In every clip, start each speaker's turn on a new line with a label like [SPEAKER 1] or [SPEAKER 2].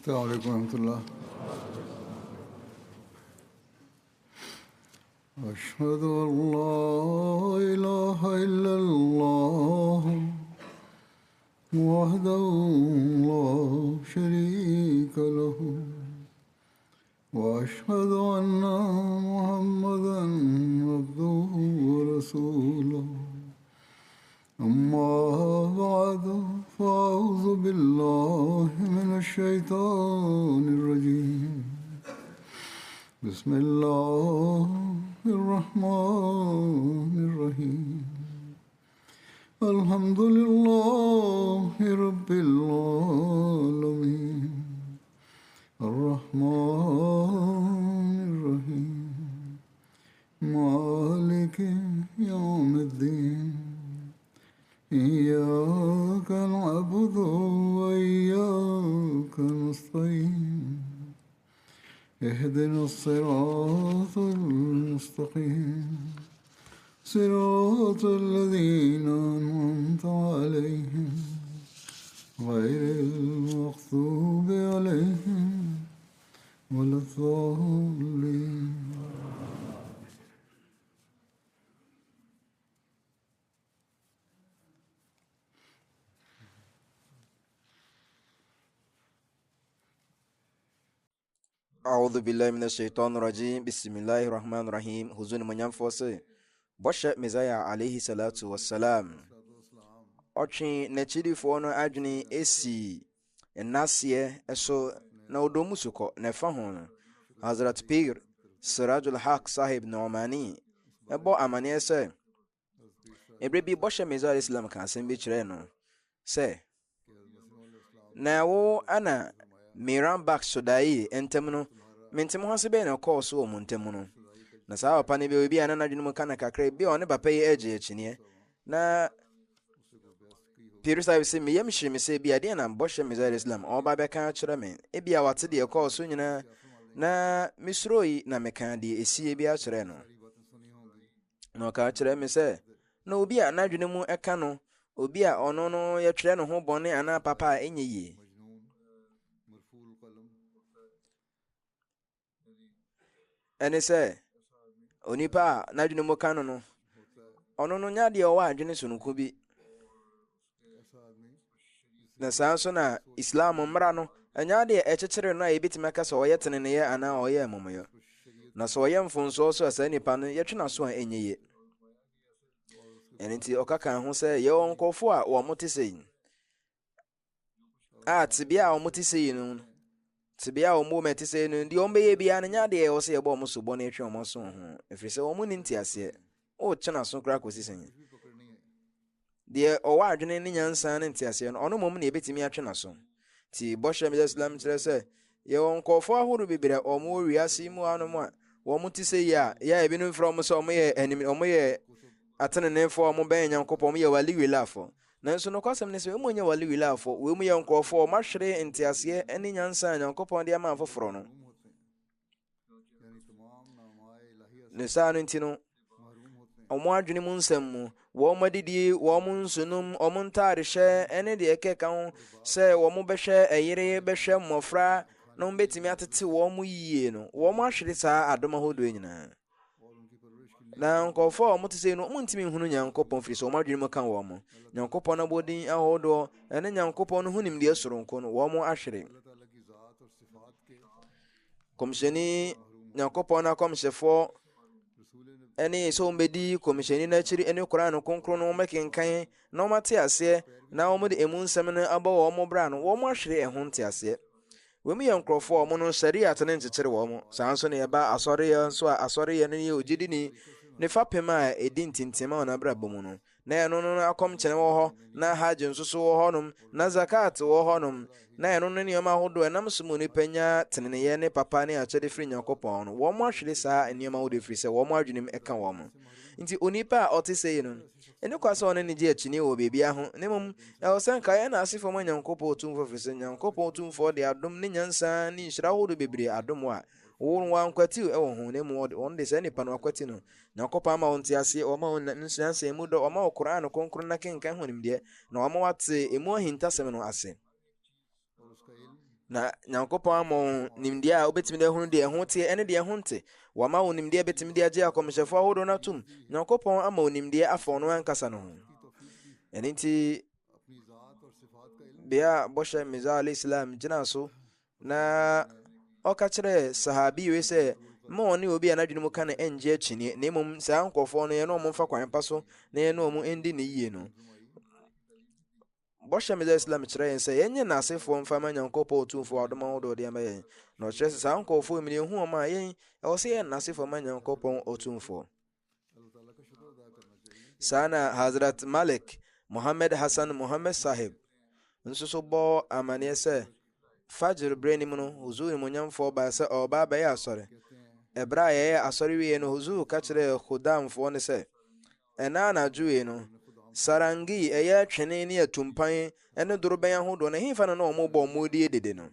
[SPEAKER 1] السلام عليكم ورحمة الله. أشهد أن لا إله إلا الله وحده لا شريك له وأشهد أن محمدا عبده ورسوله. أما بعد فأعوذ بالله من الشيطان الرجيم. بسم الله الرحمن الرحيم. الحمد لله رب العالمين الرحمن الرحيم مالك يوم الدين. إياك نعبد وإياك نستعين. اهدنا الصراط المستقيم صراط الذين أنعمت عليهم غير المغضوب عليهم ولا الضالين.
[SPEAKER 2] أعوذ بالله من الشيطان الرجيم بسم الله الرحمن الرحيم هزون من ينفوسي بوشة مزايا عليه الصلاة والسلام أوشي نتشيدي فونو أجني إسي الناسية أسو نودو مسوكو نفهون حضرت بير سراج الحق صاحب نعماني أبو أماني سي إبربي بوشة مزايا الإسلام كان سنبي چرينو سي ناو أنا miran back sodai entemno mentemo hase be na call so montemuno na saa papa ne be obi ana na dwenu kana kakra bi one papa yi eje akine na pirisa bi se me yam hye se bi ade na boshe mezal islam oba be kan kire me e bia wate de call so nyina na misroyi na meka de esie bi a kire no no ka kire me se na obi a na dwenu mu eka no obi a ono no ye twere no ho bone ana papa enye yi ene se onipa na dwene mo kan no ono no nya de o wa adwene sunuku bi na sanso na islam mra no anya de echechere no ebitima ka so oyetene ne ye ana oye momoyo na so oye mfonso so asa nipa no yetwena so enyeye enenti okaka ho se ye onkofo a wo moteseyin tibia o moteseyin no tibia o mo metese no ndi ombeye bia na nya de o se ye bo mo so bo na etwe o so ho efrise o mo ni ntiase o chena so kra kosisen de o wa adwene ni nyansa ne ntiase no ono mom na ebetimi atwe na so ti boshe mi islam tire se ye onkofo ahuru bibire o mo wiase mu anom a wo mo tise ya ebi no from so mo ye enemy o mo ye atene ne fo mo ben nyankopɔ mo ye wali wilafo nanso no kwasem ne se we monye wali wilafo we mu ye nkofo ma hwere ntiase ene nyansa nyankopɔ de ama afoforo no ne sa no ntino omo adwene mu nsam mu wo madidi wo mo nsunum o mo ntare hye ene de ekeka ho se wo mo behwe eyire behwe mmofra no mbetimi atete wo mo yie no wo mo ahwere saa adoma hodo nyina na nkofo mo tese no mo ntimi hunu nyankopon firi so mo adwene mo kan wo mo nyankopon na bodin ahodo ene nyankopon no hunim de soronko no wo mo ahwere komsheni nyankopon na komshefo ene so mbedi komsheni na chiri ene Quran konkro no mekenkan na mo te ase na wo mo de emu nsem no aba wo mo bra no wo mo ahwere ehun te ase we mu yankrofo mo no sharia tene nchekere wo mo sanso ne yeba asori ya so asori ya ne ogidi ni ne fapema edi ntintima na bra bomu no na eno no akom kyene wo ho na haje nsoso wo honum na zakat wo honum na eno no ne ma hodo enam sumu ni panya tene ye ne papa ne achede firi nyankopon no wo mo ahwere saa enioma wo de firi se wo mo adwenem eka wo mo nti onipa otise no ene kwasa one ne je akini wo bebia ho ne mum e osanka ye na asefo mo nyankopon otumfo firi se nyankopon otumfo de adom ne nyansa ne nhira hodo bebre adom a wo wan kwati e wo ho ne mu on de se ne pa no kwati no nyankopon ama won ti ase o ma won nyansa emu do o ma Quran konkron na kenkan honim de na o ma wate emu ahintasem no ase na nyankopɔn ama wo nimdeɛ a wobɛtumi de ahunu deɛ ɛho teɛ ɛne deɛ ɛho nte. wama wo nimdeɛ bɛtumi de agye akɔmhyɛfoɔ ahodoɔ no atom. nyankopɔn ama wo nimdeɛ afa ɔno ankasa no ho. ɛno nti bea bɔhyɛ Mirza alayhi salam gyina so na ɔka kyerɛ sahabi wei sɛ ma ɔne obi a n'adwene mu ka no ɛngye akyinie, na mmom saa nkɔfoɔ no yɛne ɔmo mfa kwan pa so na yɛne ɔmo ɛndi ne yie no. bɔhyɛ Mirza islam kyerɛ yɛn sɛ yɛnyɛ n'asefoɔ mfa ma nyankopɔn otumfoɔ adom ahodoɔ de ama yɛn. na ɔkyerɛ sɛ saa nkɔfoɔ mu yɛhu ɔmo a yɛn ɛwɔ sɛ yɛn n'asefoɔ ma nyankopɔn otumfoɔ. saa na Hazrat Malik Muhammad Hassan Muhammad Sahib nso so bɔ amanneɛ sɛ fajr berɛ nim no huzur munyamfoɔ baa sɛ ɔba bɛyɛ asɔre. ɛberɛ a yɛyɛ asɔre wie no huzur ka kyerɛ khudamfoɔ no sɛ ɛna anadwo yi no sarangi ɛyɛ twene ne atumpan ɛne dorobɛn ahodoɔ na hemfa no na ɔmo bɔ ɔmo die dede no.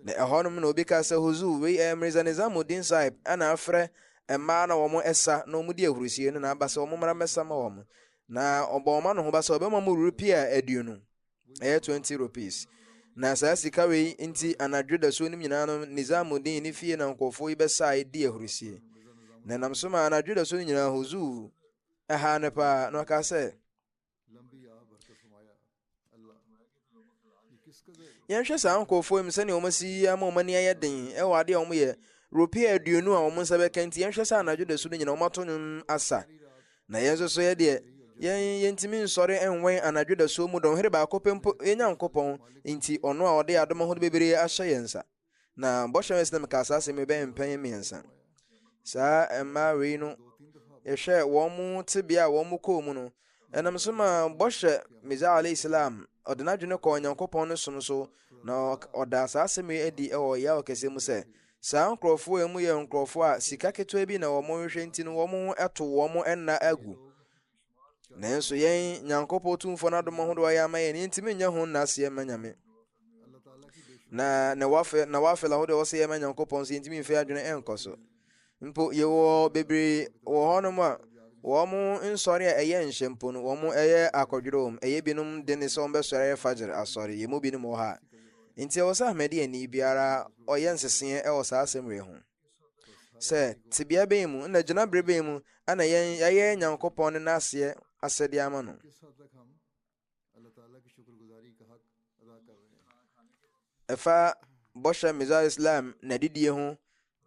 [SPEAKER 2] na ɛhɔnom na obi ka sɛ huzur wei ɛyɛ Mirza Nizamuddin Sahib ana afrɛ mmaa na wɔn ɛsa na ɔmo di ahurusie no na aba sɛ ɔmo mmara mmɛsa ma wɔn. na ɔbɔ ɔma no ho ba sɛ ɔbɛma mo rupia 20 ɛyɛ 20 rupees. na saa sika wei nti anadwo da so nim nyinaa no Nizamuddin ne fie na nkɔfoɔ yi bɛsa di ahurusie. na nam so ma anadwo da so no nyinaa huzur ɛha ne paa na ɔka sɛ yɛnhwɛ saa nkɔfoɔ mu sɛnea ɔma si ama ɔma ni ayɛ den ɛwɔ adeɛ a ɔmo yɛ rupia 20 a ɔmo nsa bɛka nti yɛnhwɛ sɛ anadwo da so no nyinaa ɔmo ato nwom asa. na yɛn nso so yɛ deɛ yɛntimi nsɔre ɛnwɛn anadwo da so mu dɔnhwere baako pɛ mpo yɛnya nkɔpɔn nti ɔno a ɔde adom ahodoɔ bebree ahyɛ yɛn nsa. na bɔhyɛ Islam ka saa asɛm bɛyɛ mpɛn mmiɛnsa. saa mmaa wei no yɛhwɛ wɔn mu tebea a wɔn mu kɔɔ mu no ɛnam so ma bɔhyɛ Mirza alayhi salam ɔde n'adwene kɔɔ nyankopɔn no som so na ɔda saa asɛm yi adi ɛwɔ yaw kɛseɛ mu sɛ saa nkurɔfoɔ yi mu yɛ nkurɔfoɔ a sika ketewa bi na wɔn hwehwɛ nti no wɔn ɛto wɔn ɛnna agu. nanso yɛn nyankopɔn tumfoɔ no adom ahodoɔ yɛ ama yɛn yɛntimi nyɛ ho nnaseɛ ma nyame. na wafɛ ahodoɔ wɔ sɛ yɛma nyankopɔn so yɛntimi mfɛ adwene ɛnkɔ so. mpo yɛwɔ bebree wɔ hɔnom a wɔn nsɔre a ɛyɛ nhyɛ mpo no wɔn ɛyɛ akɔdwerɛm ɛyɛ binom de ne sɛ wɔn bɛsɔre ɛyɛ fajr asɔre yɛ mu binom wɔ ha. nti ɛwɔ sɛ ahmadi ani biara ɔyɛ nseseɛ ɛwɔ saa asɛm wei ho sɛ tebea bɛn mu na gyinabere bɛn mu ana yɛyɛ nyankopɔn no n'aseɛ asɛdeɛ ama no. ɛfa bɔhyɛ Mirza Islam na didie ho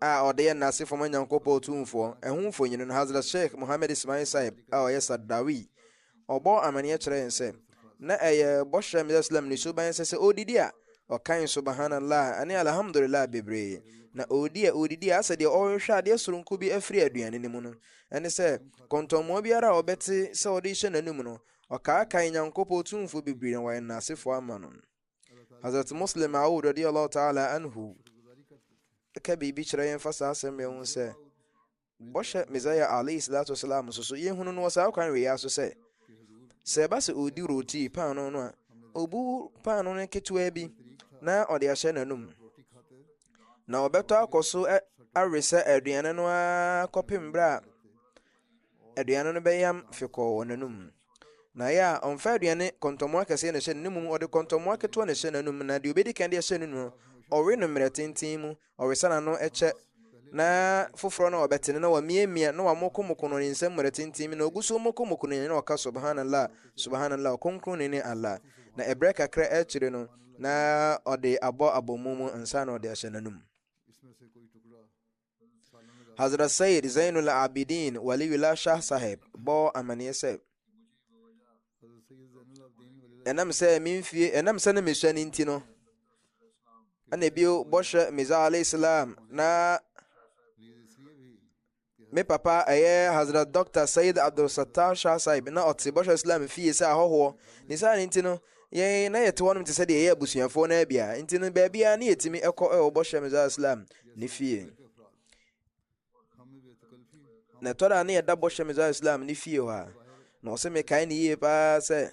[SPEAKER 2] a ɔde yɛ n'asefoɔ ma nyankopɔn tumfoɔ ɛho mfonyini no Hazrat Sheikh Muhammad Ismail Sahib a ɔyɛ Sadawi ɔbɔ amanneɛ kyerɛ yɛn sɛ na ɛyɛ bɔhyɛ Mirza Islam ne suban sɛ ɔdidi a ɔkan subhanallah ane alhamdulillah bebree. na ɔdidi a asɛ deɛ ɔrehwɛ adeɛ soronko bi afiri aduane no mu no ɛne sɛ kɔntɔmmoa biara a ɔbɛte sɛ ɔde hyɛ n'anom no ɔkaakae nyankopɔn tumfoɔ bebree na wɔyɛ n'asefoɔ ama no. Hazrat Muslim Maud radiyallahu ta'ala anhu ka biribi kyerɛ yɛn fa saa asɛm yɛn ho sɛ bɔhyɛ Mirza alayhi salatu wasalam so yɛhunu no wɔ saa kwan wei aso sɛ ɛba sɛ ɔdi roti paano no a ɔbu paano no ketewa bi na ɔde ahyɛ n'anom na ɔbɛtɔ akɔ so aresɛ aduane no a kɔpem berɛ a aduane no bɛyam fekɔɔ wɔ n'anom. na yɛ a ɔmfa aduane kɔntɔmmoa kɛseɛ na ɛhyɛ n'anom ɔde kɔntɔmmoa ketewa na ɛhyɛ n'anom na deɛ obɛdi kan de ɛhyɛ n'anom no ɔwe no mmerɛ tenten mu ɔresa n'ano ɛkyɛ na foforɔ no ɔbɛtene na wamiamia na wamokomoko no ne nsɛm mmerɛ tenten mu na ɔgu so mokomoko no na ɔka subhanallah subhanallah ɔkronkron ne Allah. na ɛberɛ kakra ɛkyerɛ no na ɔde abɔmu mu nsa na ɔde ahyɛ n'anom. Hazrat Sayyid Zainul Abidin Waliullah Shah Sahib bɔ amanneɛ sɛ ɛnam sɛ ne mehyɛ ne nti no ana bio bɔhyɛ Mirza alayhi salam na me papa ɛyɛ Hazrat Dr. Sayyid Abdul Sattar Shah Sahib na ɔte bɔhyɛ Islam fie sɛ ahɔhoɔ ne saa ne nti no yɛn na yɛte hɔnom te sɛ deɛ yɛyɛ abusuafoɔ no abia nti no baabia ne yɛtumi ɛkɔ ɛwɔ bɔhyɛ Mirza Islam ne fie. na ɛtɔda ne yɛda bɔhyɛ Mirza Islam ne fie hɔ a na ɔsɛ mekae ne yie paa sɛ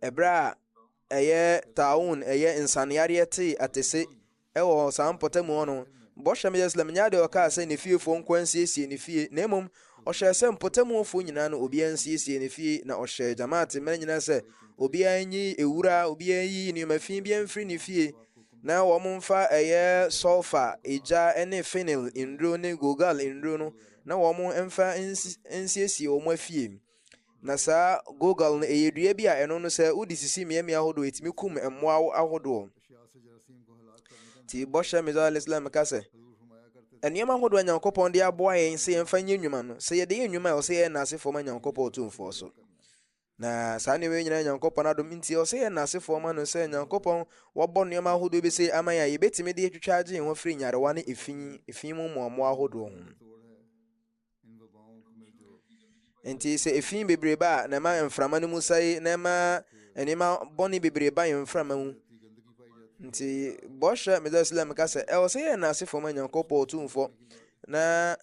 [SPEAKER 2] ɛberɛ a ɛyɛ taun ɛyɛ nsaneyareɛ te atese ɛwɔ saa mpɔtamu hɔ no bɔhyɛ Mirza Islam nya de ɔkaa sɛ ne fiefoɔ nkɔ nsiesie ne fie na mmom ɔhyɛ sɛ mpɔtamufoɔ nyinaa no obiara nsiesie ne fie na ɔhyɛ jamaat mmerɛ nyinaa sɛ obiara nyi ewura, obiara yi nneɛma fi bi mfiri ne fie na wɔn mfa ɛyɛ sulfur egya ne phenyl nduro ne gogal nduro no na wɔn mfa nsiesie wɔn afie. Na saa gogal no ɛyɛ dua bi a ɛno no sɛ wode sisi mmeammea ahodoɔ ɛtumi kum mmoa ahodoɔ. Nti bɔhyɛ Messiah alayhi salam ka sɛ nneɛma ahodoɔ a Nyankopɔn de aboa yɛn sɛ yɛmfa nyɛ nnwuma no, sɛ yɛde yɛ nnwuma a ɔsɛ yɛyɛ nnasefoɔ ma Nyankopɔn Otumfoɔ so. Na saa nneɛma nyinaa Nyankopɔn adom nti ɔsɛ yɛ nnasefoɔ ma no sɛ Nyankopɔn wɔbɔ nneɛma ahodoɔ bi sɛ ama yɛn a yɛbɛtumi de atwitwa agye yɛn ho afiri nyarewa ne efi mu mmoamoa ahodoɔ ho. Nti sɛ efi bebree ba a na ɛma mframa no mu sae na ɛma nneɛma bɔne bebree ba yɛn mframa mu. Nti bɔhyɛ Messiah Islam ka sɛ ɛwɔ sɛ yɛ nnasefoɔ ma Nyankopɔn Otumfoɔ na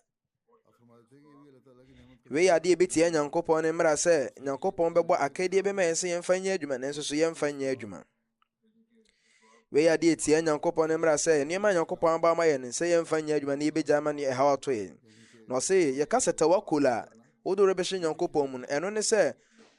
[SPEAKER 2] wei adeɛ bɛtia Nyankopɔn ne mmara sɛ Nyankopɔn bɛbɔ akadeɛ bɛma yɛn sɛ yɛmfa nyɛ adwuma nanso so yɛmfa nyɛ adwuma. Wei adeɛ tia Nyankopɔn ne mmara sɛ nneɛma Nyankopɔn aba ama yɛn sɛ yɛmfa nyɛ adwuma na yɛbɛgya ama ne ɛhaw ato yɛn. Na ɔse yɛka sɛ tawakkul a wode rebɛhyɛ Nyankopɔn mu no ɛno ne sɛ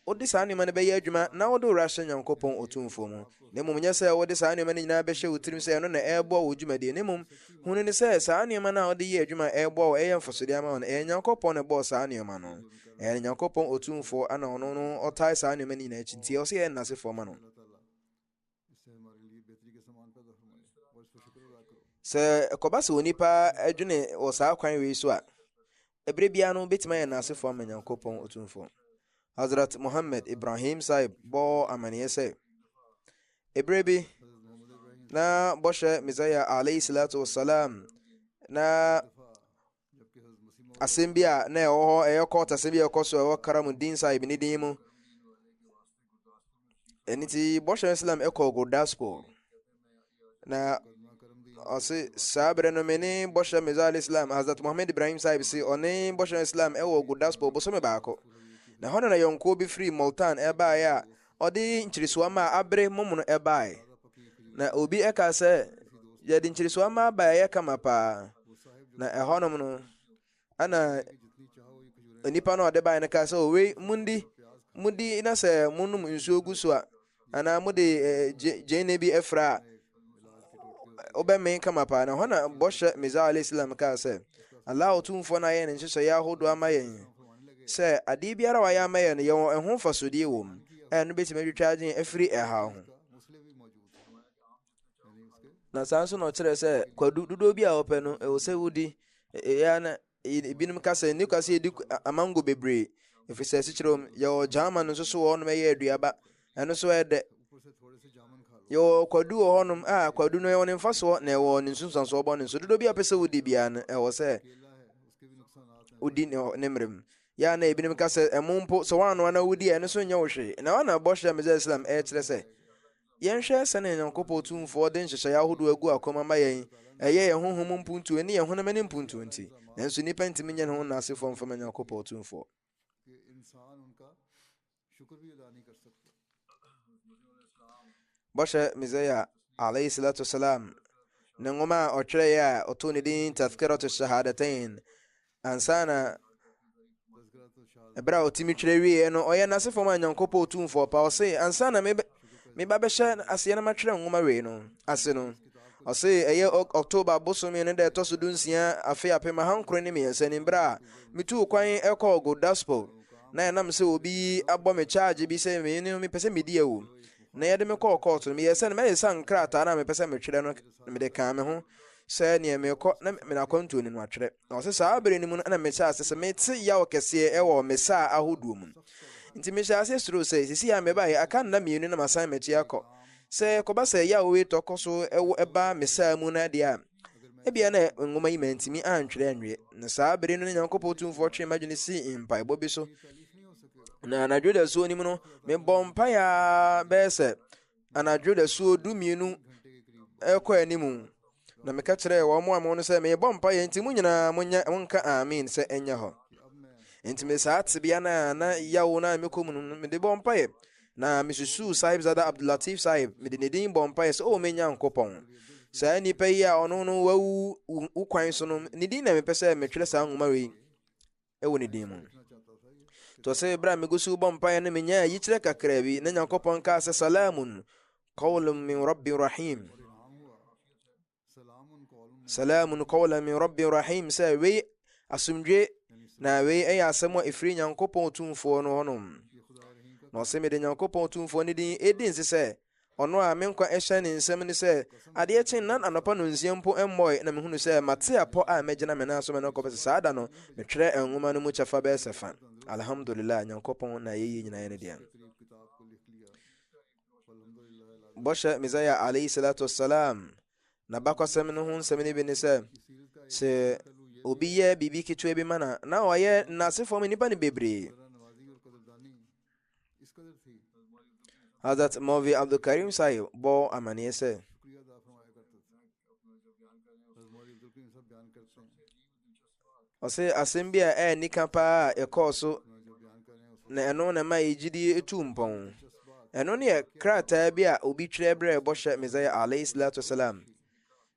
[SPEAKER 2] wode saa nneɛma no bɛyɛ adwuma na wode wura hyɛ Nyankopɔn Otumfoɔ mu. Na mmom nyɛ sɛ wode saa nneɛma no nyinaa bɛhyɛ wo tirim sɛ ɛno na ɛreboa wo dwumadie. Na mmom hunu ne sɛ saa nneɛma no a wode yɛ adwuma ɛreboa wo ɛyɛ mfasodeɛ ama wo no ɛyɛ Nyankopɔn na ɛbɔɔ saa nneɛma no. Ɛyɛ Nyankopɔn Otumfoɔ ana ɔno no ɔtae saa nneɛma no nyinaa akyi nti ɛwɔ sɛ yɛyɛ nnasefoɔ ma no. Sɛ ɛkɔba sɛ onipa adwene wɔ saa kwan wei so a ɛberɛ biara no bɛtumi ayɛ nnasefoɔ ama Nyankopɔn Otumfoɔ. Hazrat Muhammad Ibrahim Sahib bɔ amanneɛ sɛ ɛberɛ bi na bɔhyɛ Messiah alayhi salatu wassalam na asɛm bi a na ɛwɔ hɔ ɛyɛ kɔɔt asɛm bi a ɛkɔ so ɛwɔ Karamuddin Sahib ne din mu. Ɛno nti bɔhyɛ Islam ɛkɔ Gurdaspur na ɔse saa berɛ no me ne bɔhyɛ Messiah alayhi salam Hazrat Muhammad Ibrahim Sahib se ɔne bɔhyɛ Islam ɛwɔ Gurdaspur bosome baako. Na hɔ na yɔnko bi firi Multan ɛbaeɛ a ɔde nkyerɛsoa ma abere momono ɛbaeɛ. Na obi ɛka sɛ yɛde nkyerɛsoa ma abaeɛ kama paa. Na ɛhɔnom no ana nipa no ɔde baeɛ no ka sɛ owei mundi na sɛ monom nsuo gu so a anaa mode gyene bi ɛfra a wobɛmee kama paa. Na hɔ na bɔhyɛ Messiah alayhi salam ka sɛ Allah Otumfoɔ no ayɛ ne nhyehyɛeɛ ahodoɔ ama yɛn sɛ adeɛ biara wayɛ ama yɛn no yɛwɔ ɛho mfasodeɛ wɔ mu ɛno bɛtumi atwitwa agye afiri ɛhaw ho. Na saa nso na ɔkyerɛ sɛ kwadu dodoɔ bi a wɔpɛ no ɛwɔ sɛ wodi ɛyɛ na ebinom ka sɛ nni kwa sɛ yɛdi amango bebree ɛfiri sɛ sikyerɛm yɛwɔ gyama no nso so wɔ hɔnom ɛyɛ aduaba ɛno so ɛdɛ. Yɛwɔ kwadu wɔ hɔnom a kwadu no ɛwɔ ne mfasoɔ na ɛwɔ ne nsunsuansoɔ bɔ ne nso dodoɔ bi a pɛ sɛ wodi biara no ɛwɔ sɛ wodi ne mmerɛ mu. Ya na ebinom ka sɛ ɛmo mpo sɛ woanoa na wodi ɛno so nyɛ wo hwee. Na wana bɔhyɛ Messiah Islam ɛkyerɛ sɛ yɛnhwɛ sɛne Nyankopɔn Otumfoɔ de nhyehyɛeɛ ahodoɔ agu akɔma ma yɛn ɛyɛ yɛn honhom mpuntuo ne yɛn honam ne mpuntuo nti nanso nnipa ntimi nyɛ ne ho nnasefoɔ mfama Nyankopɔn Otumfoɔ. Bɔhyɛ Messiah alayhi salatu wasalam ne nwoma a ɔtwerɛeɛ a ɔtoo ne din Tazkiratu Shahadatain ansa na ɛberɛ a ɔtumi twerɛ wieɛ no ɔyɛ n'asefo ma Nyankopɔn Otumfoɔ pa. Ɔse ansa na meba bɛhyɛ aseɛ na matwerɛ nwoma wei no ase no ɔse ɛyɛ October bosome no da ɛtɔ so 16 afe apem ahankron ne mmiɛnsa ne berɛ a metuu kwan ɛkɔɔ Gurdaspur na ɛnam sɛ obi abɔ me charge bi sɛ mepɛ sɛ medi awu na yɛde me kɔɔ kɔɔto no meyɛ sɛ no mɛyɛ sa nkrataa na mepɛ sɛ metwerɛ no mede kaa me ho sɛ neɛ mekɔ na menakwantuo ne no atwerɛ. Na ɔsɛ saa bere no mu no ana mehyɛ ase sɛ mete yaw kɛseɛ ɛwɔ me saa ahodoɔ mu. Nti mehyɛ ase suro sɛ sisi a mebaeɛ aka nna mmienu na masan m'akyi akɔ sɛ kɔba sɛ yaw wei tɔkɔ so ɛba me saa mu no adeɛ a ebia na nwoma yi mantimi antwerɛ anwie. Na saa bere no ne Nyankopɔn Otumfoɔ twe m'adwene si mpaebɔ bi so. Na anadwo da suo nim no mebɔ mpaeɛ a bɛyɛ sɛ anadwo da suo 12 ɛkɔ animu. Na meka kyerɛ wɔn mo a mo no sɛ mebɔ mpaeɛ nti mo nyinaa monka amen sɛ ɛnyɛ hɔ. Nti me saa tebea na yawo na mekɔ mu no mede bɔ mpaeɛ na mesusuu Sahib Zada Abdulatif Sahib mede ne din bɔ mpaeɛ sɛ me Nyankopɔn saa nnipa yi a ɔno no wawu wo kwan so no ne din na mepɛ sɛ metwerɛ saa nwoma wei ɛwɔ ne din mu. to sɛ bra me gusu bɔ mpaeɛ no menya yi kyerɛ kakra bi na Nyankopɔn kaa sɛ salamun qawlun min rabbin rahim, salamun qawlan min rabbin rahim, sɛ wei asomdwe na wei ɛyɛ asɛm a ɛfiri Nyankopɔn tumfoɔ no hɔnom. Na ɔsɛ mede Nyankopɔn tumfoɔ no din ɛdi nse sɛ ɔno a me nkwa ɛhyɛ ne nsɛm ne sɛ adeɛ kye na anɔpa no nsia mpo ɛmmɔe na mehunu sɛ mate apɔ a mɛgyina me nan so me no kɔpɛ sɛ saa da no metwerɛ nwoma no mu kyɛfa bɛyɛ sɛ fa. Alhamdulillah, Nyankopɔn na yɛyi nyinaa no deɛ. Bɔhyɛ Mesaia alayhi salatu wassalam na bakɔsɛm no ho nsɛm no bi ne sɛ obi yɛ biribi ketewa bi ma na ɔyɛ n'asefoɔ mu nnipa no bebree. Hazrat Maulvi Abdul Karim Sahib bɔ amanneɛ sɛ ɔsɛ asɛm bi a ɛyɛ nika paa a ɛkɔɔ so na ɛno na ma yɛgyidie ɛtu mpɔn. ɛno ne yɛ krataa bi a obi twerɛ berɛ bɔhyɛ Mesaia alayhi salatu wasalam,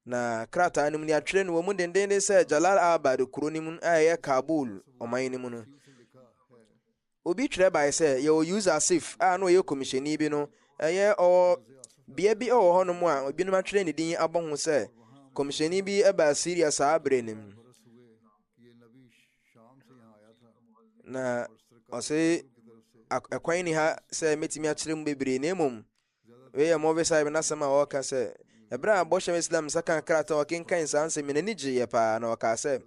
[SPEAKER 2] na krataa no mu ne atwerɛ no wɔ mu dendenden sɛ Jalalabad kuro no mu a ɛyɛ Kabul ɔman no mu no. Obi twerɛ bae sɛ yɛwɔ Yusuf Asif a na ɔyɛ kɔmihyɛni bi no, ɛyɛ ɔwɔ bea bi ɛwɔ hɔnom a obinom atwerɛ ne din abɔ ho sɛ kɔmihyɛni bi ɛba Syria saa berɛ no mu. Na ɔsɛ ɛkwan ni ha sɛ mɛtumi akyerɛ mu bebree, na mmom wei yɛ Maulvi Sahib n'asɛm a wɔka sɛ ɛberɛ a bɔhyɛ Islam saka krataa ɔkenkan saa nsɛm n'ani gyeeɛ paa, na ɔkaa sɛ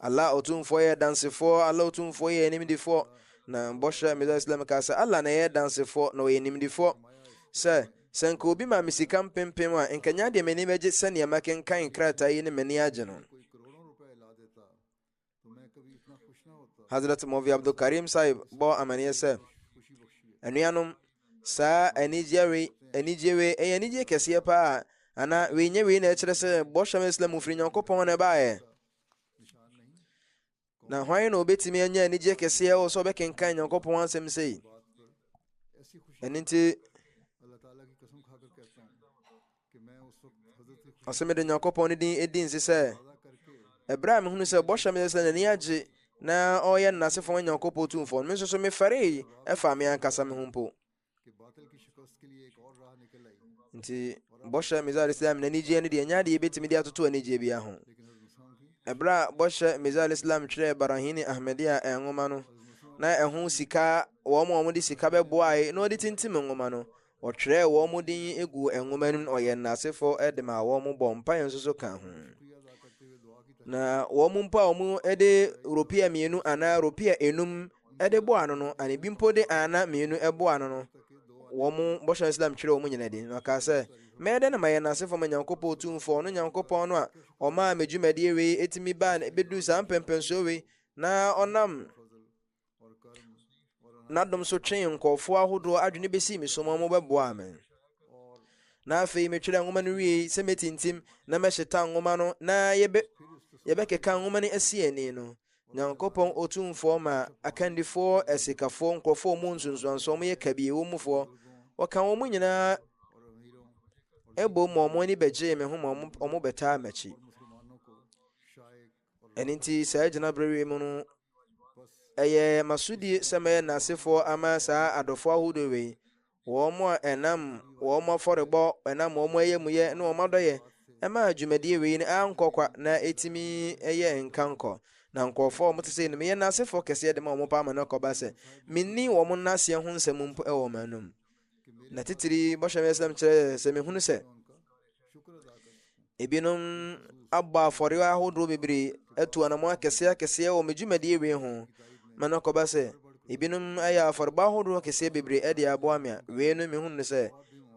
[SPEAKER 2] Allah ɔtumfoɔ yɛ dansefoɔ, Allah ɔtumfoɔ yɛ animdifoɔ. Na bɔhyɛ Mesaia Islam kaa sɛ Allah na yɛ dansefoɔ na ɔyɛ animdifoɔ. Sɛ nka obi ma me sika mpempem a nka nya deɛ m'ani bɛgye sɛnea makenkan krataa yi ne m'ani agye no. Hazrat Maulvi Abdul Karim Sahib bɔ amanneɛ sɛ anuanom, saa anigye wei ɛyɛ anigye kɛseɛ paa, ana wei nyɛ wei na ɛkyerɛ sɛ bɔhyɛ Islam firi Nyankopɔn na ɛbaeɛ. Na hwan na obɛtumi anya anigye kɛseɛ wɔ sɛ ɔbɛkenkan Nyankopɔn asɛm sei? Ɛno nti ɔsɛ mede Nyankopɔn no din ɛdi nse sɛ ɛberɛ a mehunu sɛ bɔhyɛ Islam n'ani agye na ɔyɛ n'asefoɔ Nyankopɔn tumfoɔ no, me nso so mefaree ɛfa me ankasa me ho mpo. Nti bɔhyɛ Mesaia Islam n'anigye no deɛ ɛnyɛ adeɛ yɛbɛtumi de atoto anigye bia ho. Ɛberɛ a bɔhyɛ Mesaia Islam twerɛ Barahini Ahmadiyya nwoma no, na ɛho sika wɔn a wɔde sika bɛboae na wɔde tintim nwoma no, wɔtwerɛ wɔn din egu nwoma no mu, ɔyɛ n'asefoɔ de ma wɔn bɔ mpaeɛ nso so ka ho. Na wɔn mpo a wɔn de ropia 2 anaa ropia 5 de bɔ ano no, ana bi mpo de ana 2 bɔ ano no, wɔn bɔhyɛ Islam twerɛ wɔn nyina din. Na ɔkaa sɛ mɛyɛ na mayɛ n'asefoɔ ma Nyankopɔn tumfoɔ no, Nyankopɔn no a ɔmaa me dwumadie wei ɛtumi baa bɛduru saa mpɛmpɛnsoɔ wei, na ɔnam n'adom so twee nkɔɔfoɔ ahodoɔ adwene bɛsii me so ma wɔbɛboa me. Na afei metwerɛ nwoma no wie sɛ mɛtintim na mɛhyeta nwoma no na yɛbɛkeka nwoma no asi ani no, Nyankopɔn otumfoɔ ma akandifoɔ, asikafoɔ, nkurɔfoɔ mu nsonsoansoɔ yɛ kabie wɔ mufoɔ wɔka wɔn mu nyinaa ɛbɔ mu ɔmo ani bɛgyee me ho ma ɔmo bɛtaa m'akyi. Ɛno nti saa gyinaberɛ mu no ɛyɛ masodie sɛ mɛyɛ n'asefoɔ ama saa adɔfoɔ ahodoɔ wei, wɔn a ɛnam wɔn afɔrebɔ, ɛnam wɔn ayamyɛ ne wɔn adɔyɛ ɛma dwumadie wei no ankɔ kwa na ɛtumi ɛyɛ nkankɔ. Na nkurɔfoɔ a wɔte sɛ no meyɛ n'asefoɔ kɛseɛ de ma wɔn pa ama no kɔba sɛ menni wɔn nnaseɛ ho nsɛm mpo ɛwɔ wɔn anom. Na titiri bɔhyɛ Islam kyerɛ sɛ mehunu sɛ ebinom abɔ afɔre ahodoɔ bebree atu anamɔ akɛseɛ wɔ me dwumadie wei ho, ma no kɔba sɛ ebinom ayɛ afɔrebɔ ahodoɔ kɛseɛ bebree ɛde aboa me a wei no mehunu sɛ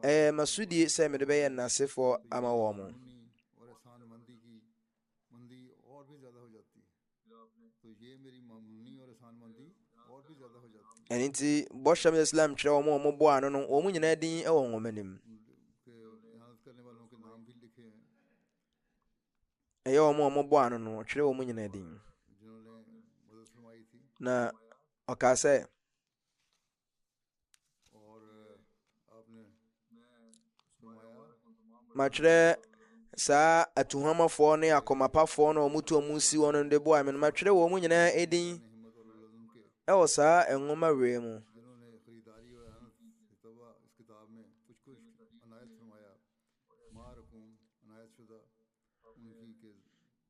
[SPEAKER 2] ɛyɛ masodie sɛ mede bɛyɛ n'asefoɔ ama wɔn. Ɛno nti bɔhyɛ Islam kyerɛ wɔn a wɔbɔ ano no, wɔn nyinaa din ɛwɔ nwoma no mu. ɛyɛ wɔn a wɔbɔ ano no, ɔtwerɛ wɔn nyinaa din. Na ɔkaa sɛ matwerɛ saa atuhamafoɔ ne akɔmapafoɔ na wɔn tu wɔn si wɔn no de boa me no, matwerɛ wɔn nyinaa edin ɛwɔ saa nwoma wei mu.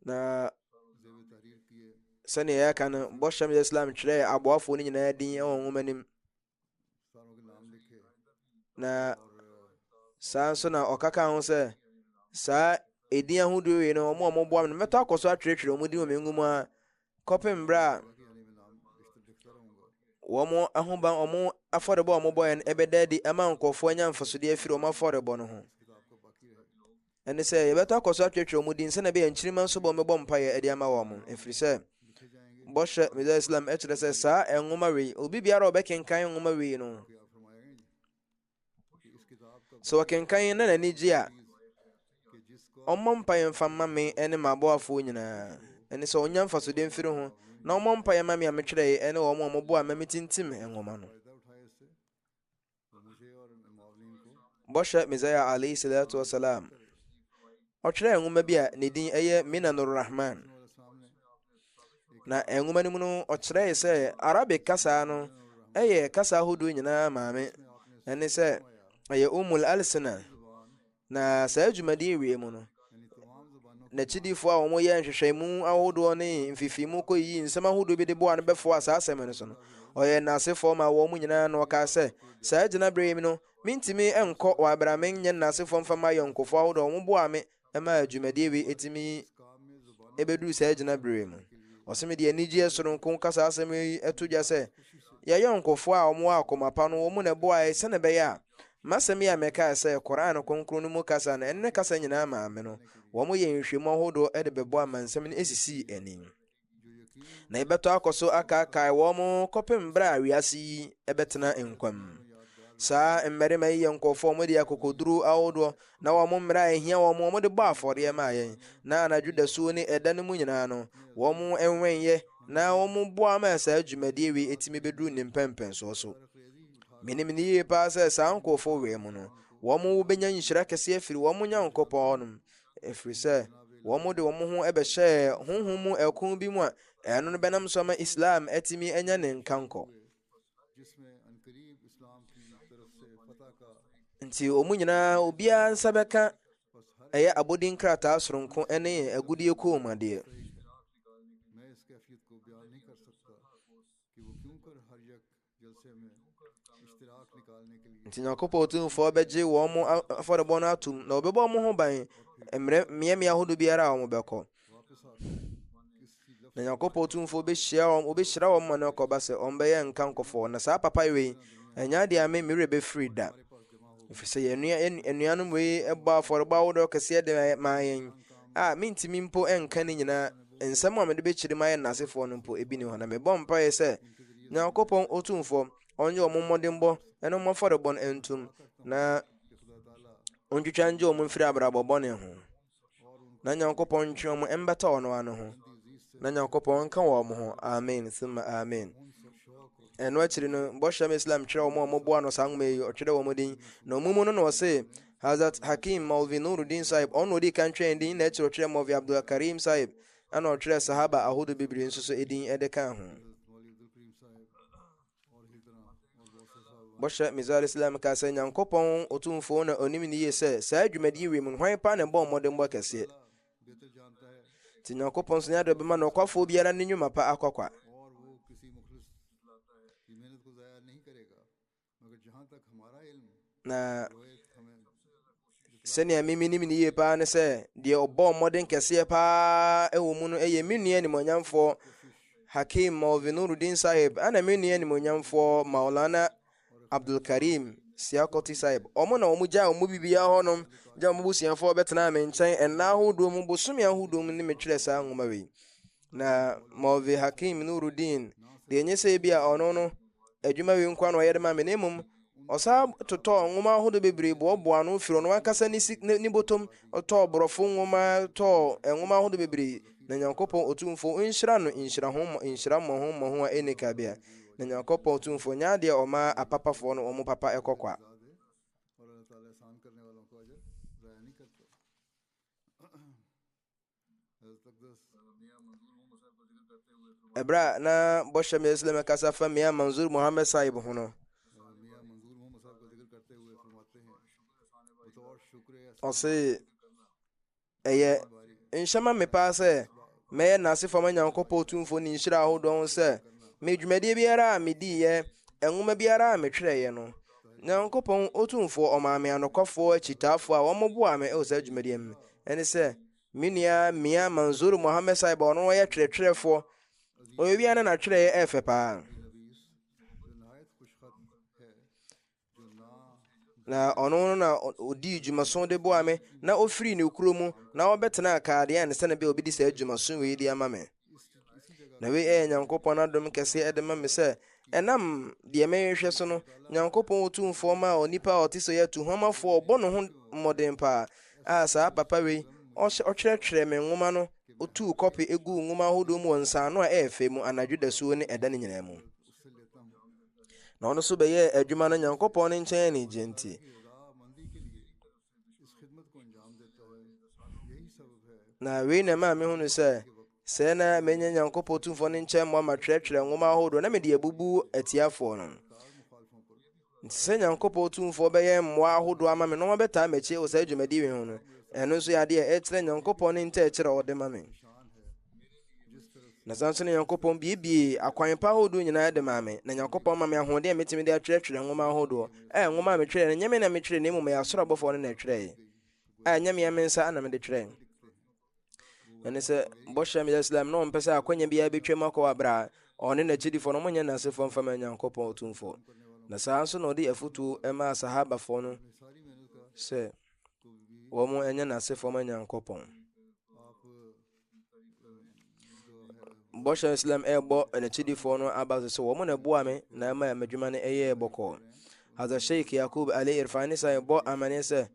[SPEAKER 2] Na sɛnea yɛaka no, bɔhyɛm yɛ Islam kyerɛ aboafoɔ no nyinaa din ɛwɔ nwoma nim. Na saa nso na ɔkaka ho sɛ saa ɛdin ahodoɔ wei no ɔmo a ɔmoboa me no mɛtɔ akɔ so atwerɛtwerɛ ɔmo din wɔ me nwoma a kɔpem berɛ a wɔn ahoban ɔmo afɔrebɔ a ɔmobɔɛ no ɛbɛda adi ama nkɔfoɔ anya mfasodeɛ afiri ɔmo afɔrebɔ no ho. ɛne sɛ yɛbɛtɔ akɔ so atwerɛtwerɛ ɔmo din sɛnea ɛbɛyɛ nkyirima nso bɔ ɔmɛbɔ mpaeɛ ɛde ama wɔn, ɛfiri sɛ bɔhyɛ meda Islam ɛkyerɛ sɛ saa nwoma wei obi biara a ɔbɛkenkan nwoma wei no sɛ wɔkenkan na n'ani gye a ɔmmɔ mpaeɛ mfa mma me ne m'aboafoɔ nyinaa. ɛne sɛ ɔnya mfasodeɛ mfiri ho na ɔmmɔ mpaeɛ ma me a metwerɛe ɛne wɔn a ɔmoboa ma metintim nwoma no. bɔhyɛ Mesaia alayhi salatu wasalam ɔtwerɛ nwoma bi a ne din ɛyɛ Minanur Rahman. na nwoma no mu no ɔkyerɛe sɛ Arabic kasa no ɛyɛ kasa ahodoɔ nyinaa maame. ɛne sɛ ɛyɛ Umul Alsina. na saa dwumadie wie mu no n'akyidifoɔ a wɔyɛ nhwehwɛmu ahodoɔ ne mfifimu kɔyiyi nsɛm ahodoɔ bi de boa no bɛfoa saa asɛm no so no ɔyɛ n'asefoɔ ma wɔn mu nyinaa na ɔkaa sɛ saa gyinabere mi no mentumi nkɔ wɔ abrame nyɛ n'asefoɔ mfa ma yɔnkofoɔ ahodoɔ a wɔboa me ma dwumadie wei ɛtumi ɛbɛduru saa gyinabere mu. ɔsɛme deɛ anigyeɛ soronko kasa asɛm yi ɛto dwa sɛ yɛyɛ nkofoɔ a wɔwɔ akoma pa no wɔn mu na ɛboaeɛ sɛne ɛbɛyɛ a masɛm yi a mɛkaa sɛ Koran kronkron no mu kasa no ɛne kasa nyinaa maame no wɔn yɛ nhwɛmu ahodoɔ ɛde bɛboa ma nsɛm no ɛsisii ani. na yɛbɛtɔ akɔ so akaakae wɔn kɔpem berɛ a wiase yi ɛbɛtena nkwam. saa mmarima yi yɛ nkɔfoɔ wɔde akokoduru ahodoɔ na wɔn mmerɛ a ɛhia wɔn de bɔ afɔdeɛ ma yɛn. na anadwo dasuo ne ɛda no mu nyinaa no wɔn ɛnwɛnyɛ na wɔn boa ma saa dwumadie wei ɛtumi bɛduru ne mpɛmpɛnsoɔ so. menim ne yie paa sɛ saa nkɔfoɔ wei mu no wɔn bɛnya nhyira kɛseɛ afiri wɔn Nyankopɔn nom, ɛfiri sɛ wɔn de wɔn ho ɛbɛhyɛ honhom mu ɛko bi mu a ɛno no bɛnam so ama Islam ɛtumi anya ne nkankɔ. nti wɔn nyinaa obiara nsa bɛka ɛyɛ abɔden krataa soronko ne agudie kɔnmuadeɛ. nti Nyankopɔn Otumfoɔ bɛgye wɔn afɔrebɔ no atom na ɔbɛbɔ wɔn ho ban mmeammea ahodoɔ biara a wɔn bɛkɔ. na Nyankopɔn Otumfoɔ bɛhyira wɔn ma no kɔba sɛ ɔmbɛyɛ nkankɔfoɔ. na saa papa wei ɛnyɛ adeɛ a me mmerɛ bɛfiri da, ɛfiri sɛ anuanom wei ɛbɔ afɔrebɔ ahodoɔ kɛseɛ de ma yɛn a mentumi mpo ɛnka ne nyinaa. nsɛm a mede bɛkyerɛ mu ayɛ n'asefoɔ no mpo ebi ne hɔ. na mebɔ mpaeɛ sɛ Nyankopɔn Otumfoɔ ɔnyɛ ɔmo mmɔdenbɔ ɛne ɔmo afɔrebɔ no ɛntom na ɔntwitwa ngye ɔmo mfiri abrabɔ bɔne ho. na Nyankopɔn ntwe ɔmo ɛmbɛta ɔno ano ho. na Nyankopɔn nka wɔ ɔmo ho. amen thumma amen. ɛno akyiri no bɔhyɛm Islam kyerɛ ɔmo a ɔmoboa no saa nwoma yi ɔtwerɛ wɔn din. na ɔmo mu no na ɔse Hazrat Hakim Maulvi Nuruddin Sahib ɔno ɔdi kan twɛn din na akyiri ɔtwerɛ Maulvi Abdul Karim Sahib ɛna ɔtwerɛ sahaba ahodoɔ bebree nso so edin ɛde ka ho. bɔhyɛ Mizal Islam ka sɛ Nyankopɔn Otumfoɔ na ɔnim ne yie sɛ saa dwumadie wei mu hwan pa na ɛbɔ mmɔdenbɔ kɛseɛ. nti Nyankopɔn nso nyɛ ade bɛma na ɔkwafoɔ biara ne nnwuma pa akɔkwa. na sɛnea memenim ne yie paa ne sɛ deɛ ɔbɔ mmɔden kɛseɛ paa ɛwɔ mu no ɛyɛ me nua animonyamfoɔ Hakim Maulvi Nuruddin Sahib ana me nua animonyamfoɔ Maulana Abdul Karim Siakoti Sahib. ɔmo na ɔmo gya ɔmo bibia hɔnom gya ɔmo busuafoɔ bɛtena me nkyɛn ɛnna ahodoɔ mu bosome ahodoɔ mu ne metwerɛ saa nwoma wei. na Maulvi Hakim Nuruddin deɛ ɛnyɛ sɛ bi a ɔno no adwuma wei nkwa na ɔyɛ de ma me, na mmom ɔsaa totɔ nwoma ahodoɔ bebree boaboa no firi ɔno ankasa ne bɔtɔm ɔtɔɔ borɔfo nwoma tɔɔ nwoma ahodoɔ bebree. na Nyankopɔn Otumfoɔ nhyira no nhyira mmɔho a ɛnni kabea. na Nyankopɔn Otumfoɔ nyɛ adeɛ ɔma apapafoɔ no ɔmo papa ɛkɔkwa. ebra na bosha me islam kasa fa Mia Manzur Muhammad Sahib ho no ɔse ɛyɛ nhyɛma me paa sɛ mɛyɛ n'ase fama Nyankopɔn Otumfoɔ ne nhyira ahodoɔ ho sɛ medwumadie biara a mediiɛ nwoma biara a metwerɛeɛ no Nyankopɔn Otumfoɔ ɔmaa me anokwafoɔ akyitaafoɔ a wɔmmoboaa me ɛwɔ saa dwumadie mu ɛne sɛ me nua Mia Manzur Muhammad Sahib ɔno wɔyɛ twerɛtwerɛfoɔ ɔyɛ wia na natwerɛeɛ ɛfɛ paa na ɔno na ɔdii dwumaso de boa me na ɔfiri ne kuro mu na ɔbɛtena akaadeɛ ne sɛne bɛ obɛdi saa dwumaso wei di ama me na wei ɛyɛ Nyankopɔn adom kɛseɛ ɛde ma me sɛ ɛnam deɛ mɛhwehwɛ so no Nyankopɔn Otumfoɔ ma onipa a ɔte sɛ yɛ atuhuamafoɔ ɔbɔ ne ho mmɔden paa a saa papa wei ɔkyerɛkyerɛ me nwoma no ɔtuu kɔpe egu nwoma ahodoɔ mu wɔ nsaano a ɛyɛ fɛ mu anadwo dasuo ne ɛda ne nyinaa mu na ɔno nso bɛyɛ adwuma no Nyankopɔn ne nkyɛn ne gye nti na wei na ɛmaa me hu no sɛ sɛ na menya Nyankopɔn Otumfoɔ ne nkyɛn mmoa ma twerɛtwerɛ nwoma ahodoɔ na mede abubu atiafoɔ no nti sɛ Nyankopɔn Otumfoɔ bɛyɛ mmoa ahodoɔ ama me na ɔmabɛtaa m'akyi wɔ saa dwumadi wei ho no ɛno nso yɛ adeɛ ɛkyerɛ Nyankopɔn ne ntaɛkyerɛ a ɔde ma me na saa nso ne Nyankopɔn biebie akwan pa ahodoɔ nyinaa de ma me na Nyankopɔn ma me ahoɔden a metumi de atwerɛtwerɛ nwoma ahodoɔ nwoma a metwerɛ no nyɛ me na metwerɛ na mmom ɛyɛ asɔre abɔfoɔ no na ɛtwerɛe nyɛ me me nsa ana mede twerɛ ɛne sɛ bɔhyɛ me Islam na ɔmpɛ sɛ akwanya biara bɛtwam akɔ abrɛ a ɔne n'akyidifoɔ no monyɛ n'asefoɔ mfama Nyankopɔn Otumfoɔ na saa nso na ɔde afotuo ɛma sahabafoɔ no sɛ wɔn ɛnyɛ n'asefoɔ ma Nyankopɔn bɔhyɛ Islam ɛbɔ n'akyidifoɔ no aba so sɛ wɔn na ɛboa me na ɛma m'adwuma no ɛyɛ bɔkɔɔ Hazrat Sheikh Yakub Ali Irfani sɛ ɛbɔ amane sɛ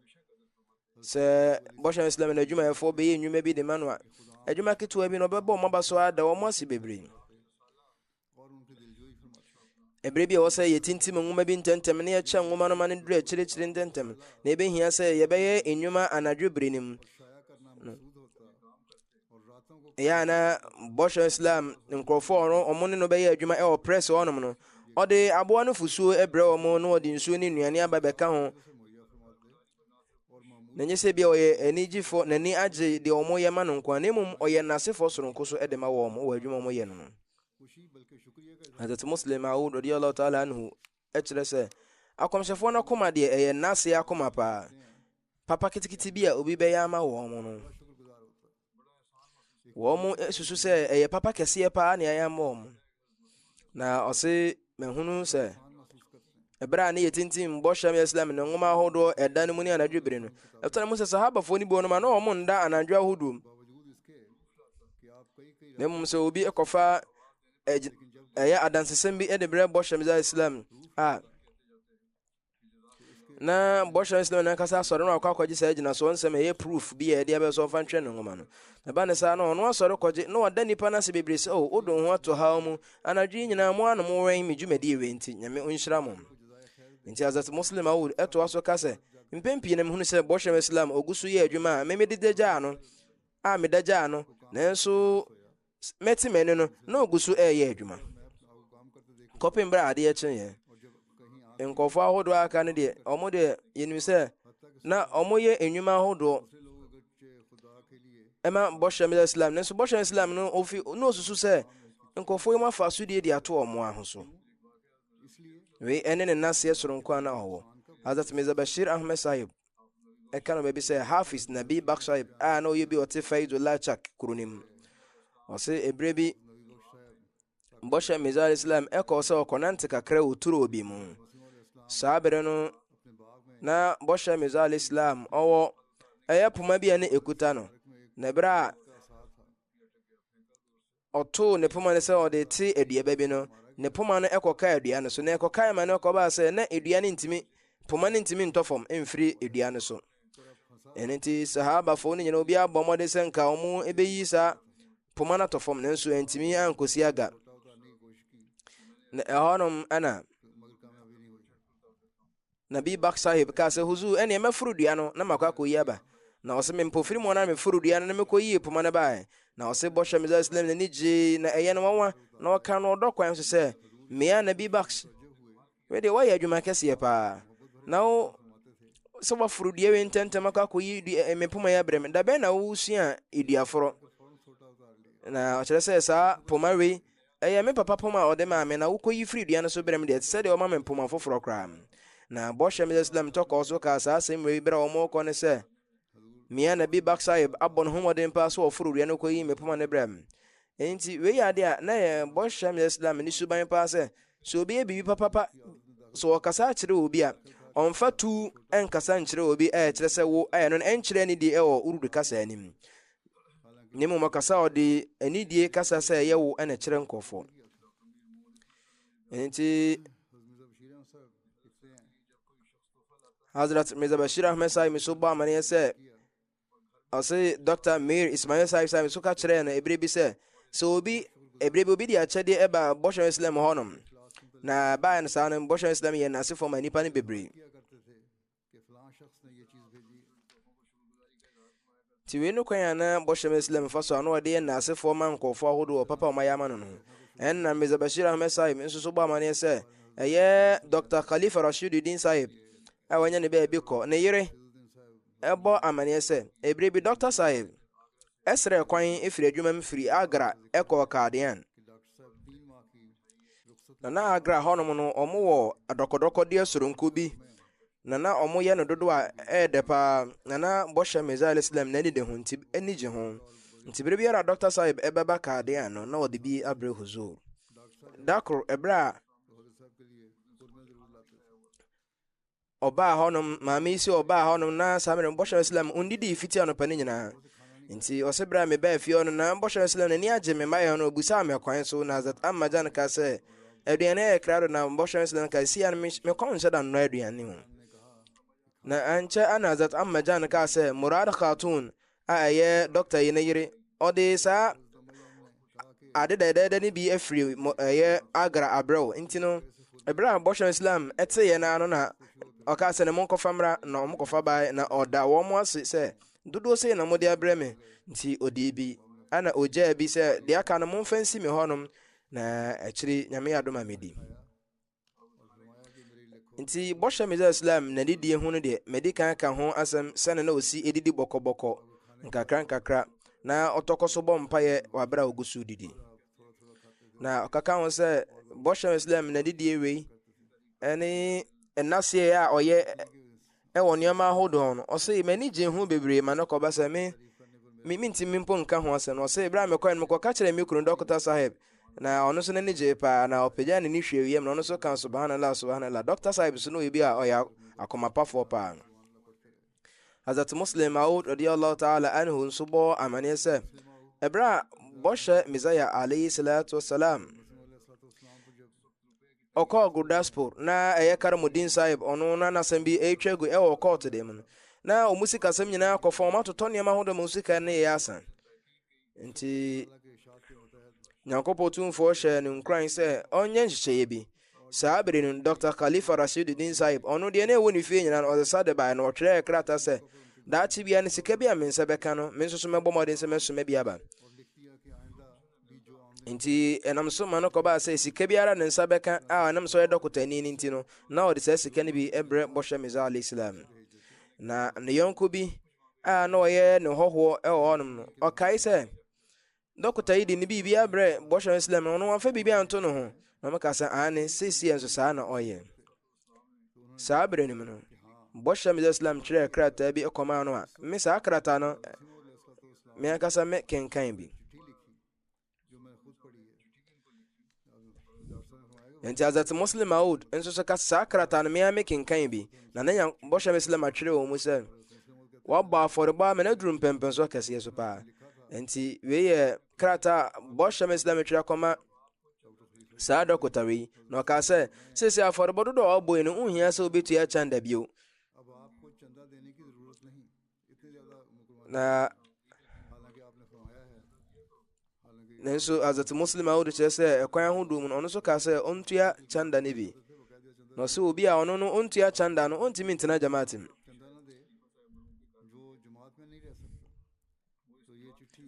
[SPEAKER 2] bɔhyɛ Islam n'adwumayɛfoɔ bɛyɛ nnwuma bi de ma no a adwuma ketewa bi no ɔbɛbɔ ɔmo aba so ada wɔn ase bebree ɛberɛ bi a wɔsɛ yɛtintim nwoma bi ntɛmtɛm na yɛkyɛ nwoma no ma no duru akyirikyiri ntɛmtɛm na ɛbɛhia sɛ yɛbɛyɛ nnwuma anadwo bere no mu ɛyɛ ana bɔhyɛ Islam nkurɔfoɔ no ɔmo ne no bɛyɛ adwuma ɛwɔ press hɔnom no ɔde aboa no fusuo ɛbrɛ wɔn na ɔde nsuo ne nnuane aba bɛka ho na nyɛ sɛ bia ɔyɛ anigyefo n'ani agye deɛ ɔmo yɛ ma no nko a na mmom ɔyɛ n'asefoɔ soronko so de ma wɔn wɔ adwuma ɔmo yɛ no no Hazrat Muslim Maud radiyallahu ta'ala anhu ɛkyerɛ sɛ akɔmhyɛfoɔ no akoma deɛ ɛyɛ n'ase akoma paa papa kitikiti bi a obi bɛyɛ ama wɔn no wɔn susu sɛ ɛyɛ papa kɛseɛ paa na ɛyɛ ama wɔn na ɔse mahunu sɛ ɛberɛ a ne yɛtintim bɔhyɛ Islam ne nwoma ahodoɔ ɛda no mu ne anadwo bere no ɛfta mu sɛ sahabafoɔ no bi no ma na ɔmo nda anadwo ahodoɔ na mmom sɛ obi ɛkɔfa ɛyɛ adansesɛm bi de berɛ bɔhyɛ Islam na bɔhyɛ Islam nankasa asɔre no akɔ akɔgye saa gyina so nsɛm ɛyɛ proof bi a yɛde abɛ so ɔmfa ntwerɛ ne nwoma no ɛba ne saa no ɔno asɔre kɔgye na ɔda nnipa no ase bebree sɛ wodɔ ho atɔ haw mu anadwo yi nyinaa mo ano mo wɛn me dwumadie wei nti nyame ɔnhyira mo nti Hazrat Muslim Maud ɛtoa so ka sɛ mpɛn pii na mehunu sɛ bɔhyɛ Islam ɔgu so yɛ adwuma a memede dagyaa no a medagyaa no nanso mɛte m'ani no na ɔgu so ɛyɛ adwuma kɔpem berɛ adeɛ kyeeɛ nkɔfoɔ ahodoɔ aka no deɛ ɔmo deɛ yɛnim sɛ na ɔmo yɛ nnwuma ahodoɔ ɛma bɔhyɛ Islam nanso bɔhyɛ Islam no ofi na osusu sɛ nkɔfoɔ yi mu afa so de ato ɔmo aho so wei ɛne ne naseɛ soronko a na ɔwɔ Hazrat Mirza Bashir Ahmed Sahib ɛka no baabi sɛ Hafiz Nabi Baksh Sahib a na ɔyɛ bi ɔte Faidullah Chak kuro no mu ɔse ɛberɛ bi bɔhyɛ Mirza Islam ɛkɔɔ sɛ ɔkɔnante kakra ɔturo bi mu saa bere no na bɔhyɛ Mirza Islam ɔwɔ ɛyɛ poma bi a ne ɛkuta no na ɛberɛ a ɔtoo ne poma no sɛ ɔde te aduaba bi no ne poma no ɛkɔka adua no so na ɛkɔkae ma no ɛkɔbaa sɛ na adua no ntimi poma no ntimi ntɔ fam ɛmfiri adua no so ɛno nti sahabafoɔ no nyina obi abɔ mmɔde sɛ nka ɔmo ɛbɛyi saa poma no atɔ fam nanso ɛntimi ankɔsi aga na ɛhɔnom ana Nabi Baksh Sahib ka sɛ huzu ɛne mɛforo dua no na makɔ akɔyi aba na ɔsɛ mempofiri mu na meforo dua no na mekɔyie poma no bae na ɔsɛ bɔhyɛ mesa islam n'ani gye na ɛyɛ no wawa na ɔka no ɔdɔ kwan so sɛ mmea nabi baks wede wɔyɛ adwuma kɛseɛ paa na wo sɛ waforo dua wei ntɛmtɛm akɔ akɔyi mepoma yi abrɛ me da bɛn na wosua eduaforɔ na ɔkyerɛ sɛ saa poma wei ɛyɛ me papa poma a ɔde maa me na wokɔyi firi dua no so brɛ me deɛ sɛdeɛ ɔma me mpoma foforɔ koraa na bɔhyɛ mesa islam tɔkɔɔ so kaa saa asɛm wei berɛ a ɔmɔkɔ ne sɛ mmea nabi baks abɔ no homɔden paa so wɔforo dua no kɔyi mepoma no brɛ me enti wei yɛ ade a na yɛ bɔhyɛ mesa islam ne suban paa sɛ sɛ obi yɛ biribi papapa so ɔkasa kyerɛ obi a ɔmfa tu ɛnkasa nkyerɛ obi ɛkyerɛ sɛ wo ɛyɛ no ɛnkyerɛ ne die ɛwɔ urudu kasa anim ne mu makasa ɔde anidie kasa sɛ ɛyɛ wo ɛna kyerɛ nkɔfoɔ enti Hazrat Mirza Bashir Ahmed Sahib so ba amane sɛ ɔse Dr. Mir Ismail Sahib so ka kyerɛ no ebire bi sɛ obi ebire bi obi de akyɛde ɛba bɔhyɛ Islam hɔnom na baa no saa no bɔhyɛ Islam yɛ n'asefo ma nipa no bebree ti wei no kwan a na bɔhyɛ Islam fa so ano ɔde yɛ n'asefo ma nkɔfoɔ ahodoɔ papa ɔma yɛ ama no no ɛnna Mirza Bashir Ahmed Sahib nso so ba amane sɛ ɛyɛ Dr. Khalifa Rashiduddin Sahib a wɔnyɛ ne baabi kɔ ne yere ɛbɔ amaneɛ sɛ ebire bi Dr. Sahib ɛsrɛ kwan ɛfiri adwuma m firi Agra ɛkɔ Kaadian na Agra hɔnom no ɔmo wɔ adɔkɔdɔkɔdeɛ soronko bi na ɔmo yɛ no dodo a ɛɛdɛ paa na bɔhyɛ Mirza Islam na ɛnide ho nti ɛni gye ho nti bere biara Dr. Sahib ɛbɛba Kaadian no na ɔde bi abrɛ huzur dakoro ɛberɛ a ɔbaa hɔnom maame yi sɛ ɔbaa hɔnom na saa mmerɛ bɔhyɛ Islam ɔndidi fiti anɔpa no nyinaa nti ɔsɛ berɛ a mebaa fie hɔ no na bɔhyɛ Islam n'ani agye me mayɛ no ɔbusaa me kwan so na Hazrat Amma Jan ka sɛ aduane ɛyɛ krado na bɔhyɛ Islam ka sia no mekɔn nhyɛ da nnɔ aduane ho na ankyɛ ana Hazrat Amma Jan ka sɛ Murad Khatun a ɛyɛ dɔkta yi ne yere ɔde saa ade dɛdɛdɛ ne bi afiri ɛyɛ Agra abrɛw nti no ɛberɛ a bɔhyɛ Islam ɛteyɛ no ano na ɔka sɛ ne mo nkɔfa mmra na ɔmo kɔfa bae na ɔda wɔn mo ase sɛ dodoɔ sɛ na mode abrɛ me nti ɔdi bi ana ɔgyaa bi sɛ deɛ aka no momfa nsi me hɔnom na akyiri nyame yɛ adom a medi nti bɔhyɛ Mirza Islam n'adidie ho no deɛ madi kan ka ho asɛm sɛne na ɔsi ɛdidi bɔkɔbɔkɔ nkakra na ɔtɔkɔ so bɔ mpayɛ w'abrɛ a ɔgu so didi na ɔkaka ho sɛ bɔhyɛ Islam n'adidie wei ɛne ɛnaseɛ a ɔyɛ ɛwɔ nneɛma ahodoɔ no ɔsɛ m'ani gye ho bebree ma no kɔba sɛ mentimi mpo nka ho asɛm no ɔsɛ berɛ a mekɔɛ no mekɔka kyerɛ me kunu Dr. Sahib na ɔno so n'ani gye paa na ɔpagya ne hwɛ wiem na ɔno so ka subhanallah Dr. Sahib so no yɛ bi a ɔyɛ akomapafoɔ paa Hazrat Muslim Maud radiyallahu ta'ala anhu nso bɔ amaneɛ sɛ ɛberɛ a bɔhyɛ Messiah alayhi salatu wassalam ɔkɔɔ Gurdaspur na ɛyɛ Karamuddin Sahib ɔno na nasɛm bi ɛtwa gu ɛwɔ kɔɔto de mu no na ɔmu sikasɛm nyinaa kɔfa ɔma totɔ nneɛma ahodoɔ mu sika ne yɛ asa nti Nyankopɔn tumfoɔ hyɛ ne nkuran sɛ ɔnyɛ nhyehyɛeɛ bi saa bere no Dr. Khalifa Rashiduddin Sahib ɔno deɛ na ɛwɔ ne fie nyinaa no ɔde sa de bae na ɔtwerɛɛ krataa sɛ daakye bia ne sika bi a me nsa bɛka no me nso so mɛbɔ mmɔden sɛ mɛsoma bi aba nti ɛnam so ma no kɔbaa sɛ sika biara ne nsa bɛka a ɛnam so ɔyɛ dɔkotani no nti no na ɔde saa sika no bi ɛbrɛ bɔhyɛ Mirza alayhi salam na ne yɔnko bi a na ɔyɛ ne hɔhoɔ ɛwɔ hɔnom no ɔkae sɛ dɔkota yi de ne biribi abrɛ bɔhyɛ Islam no ɔno wamfa biribi anto no ho na ɔmaka sɛ ane seesie nso saa na ɔyɛ saa berɛ no mu no bɔhyɛ Mirza Islam kyerɛɛ krataa bi ɛkɔmaa no a me saa krataa no me ankasa me kenkan bi nti Hazrat Muslim Maud nso so ka saa krataa no me kenkan bi na ne bɔhyɛ Islam atwerɛ wɔ mu sɛ wabɔ afɔrebɔ a mɛnaduru mpɛmpɛnso kɛseɛ so paa nti wei yɛ krataa bɔhyɛ Islam atwerɛ kɔma saa dɔkota wei na ɔka sɛ sɛsɛ afɔrebɔ dodo a ɔbɔ yi no wohia sɛ wobɛtua kyanda bio na nanso Hazrat Muslim Maud kyerɛ sɛ ɛkwan ahodoɔ mu no ɔno so ka sɛ ɔntua kyanda no bi na ɔsɛ obi a ɔno no ɔntua kyanda no ɔntumi ntena jamaat mu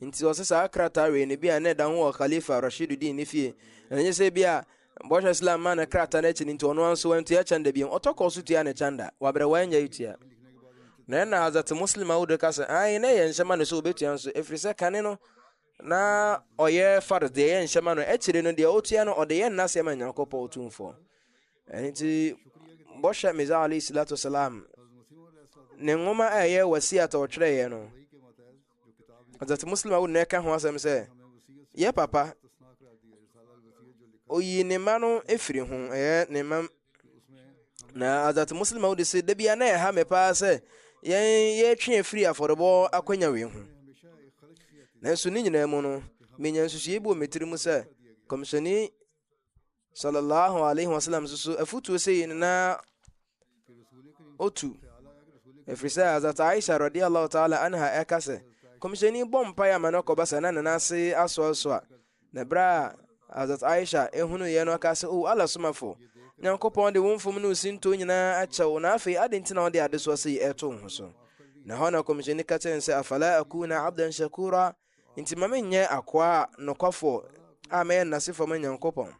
[SPEAKER 2] nti ɔsɛ saa krataa wei ne bi a na ɛda ho wɔ khalifa Rashiduddin ne fie ɛnyɛ sɛ bi a bɔhyɛ Islam ma na krataa no akyi nti ɔno nso wantua kyɛnda biom ɔtɔkɔ so tua ne kyɛnda wabrɛ wanyɛ yi tua na ɛna Hazrat Muslim Maud ka sɛ ai na yɛ nhyɛma no sɛ wobɛtua nso ɛfiri sɛ kane no na ɔyɛ fard deɛ yɛ nhyɛma no akyire no deɛ ɔtua no ɔde yɛ nnaseɛ ma Nyankopɔn Otumfoɔ nti bɔhyɛ Mirza alayhi salatu wasalam ne nwoma a ɛyɛ wasiat a ɔtwerɛeɛ no Hazrat Muslim Maud na ɛka ho asɛm sɛ yɛ papa oyi ne ma no ɛfiri ho ɛyɛ ne ma na Hazrat Muslim Maud sɛ da bia na ɛha me paa sɛ yɛtwe afiri afɔrebɔ akwanya wei ho nanso ne nyinaa mu no menya nsusue bi wɔ me tiri mu sɛ kɔmhyɛni sallallahu alaihi wasallam so afutuo sɛ yi na otu ɛfiri sɛ Hazrat Aisha radiyallahu ta'ala anha ɛka sɛ kɔmhyɛni bɔ mpaeɛ ama no kɔba sɛ na ne nase asoasoa na berɛ a Hazrat Aisha ehunu yɛ no aka sɛ o ala somafo Nyankopɔn de wo mfom no osinto nyinaa akyɛw na afei ade nti na wode adesoa sɛ yi ɛto ho so na hɔ na kɔmhyɛni ka kyerɛ sɛ afala akuna abdan shakura nti ma menyɛ akoa nokwafo a mɛyɛ nnasefo ma Nyankopɔn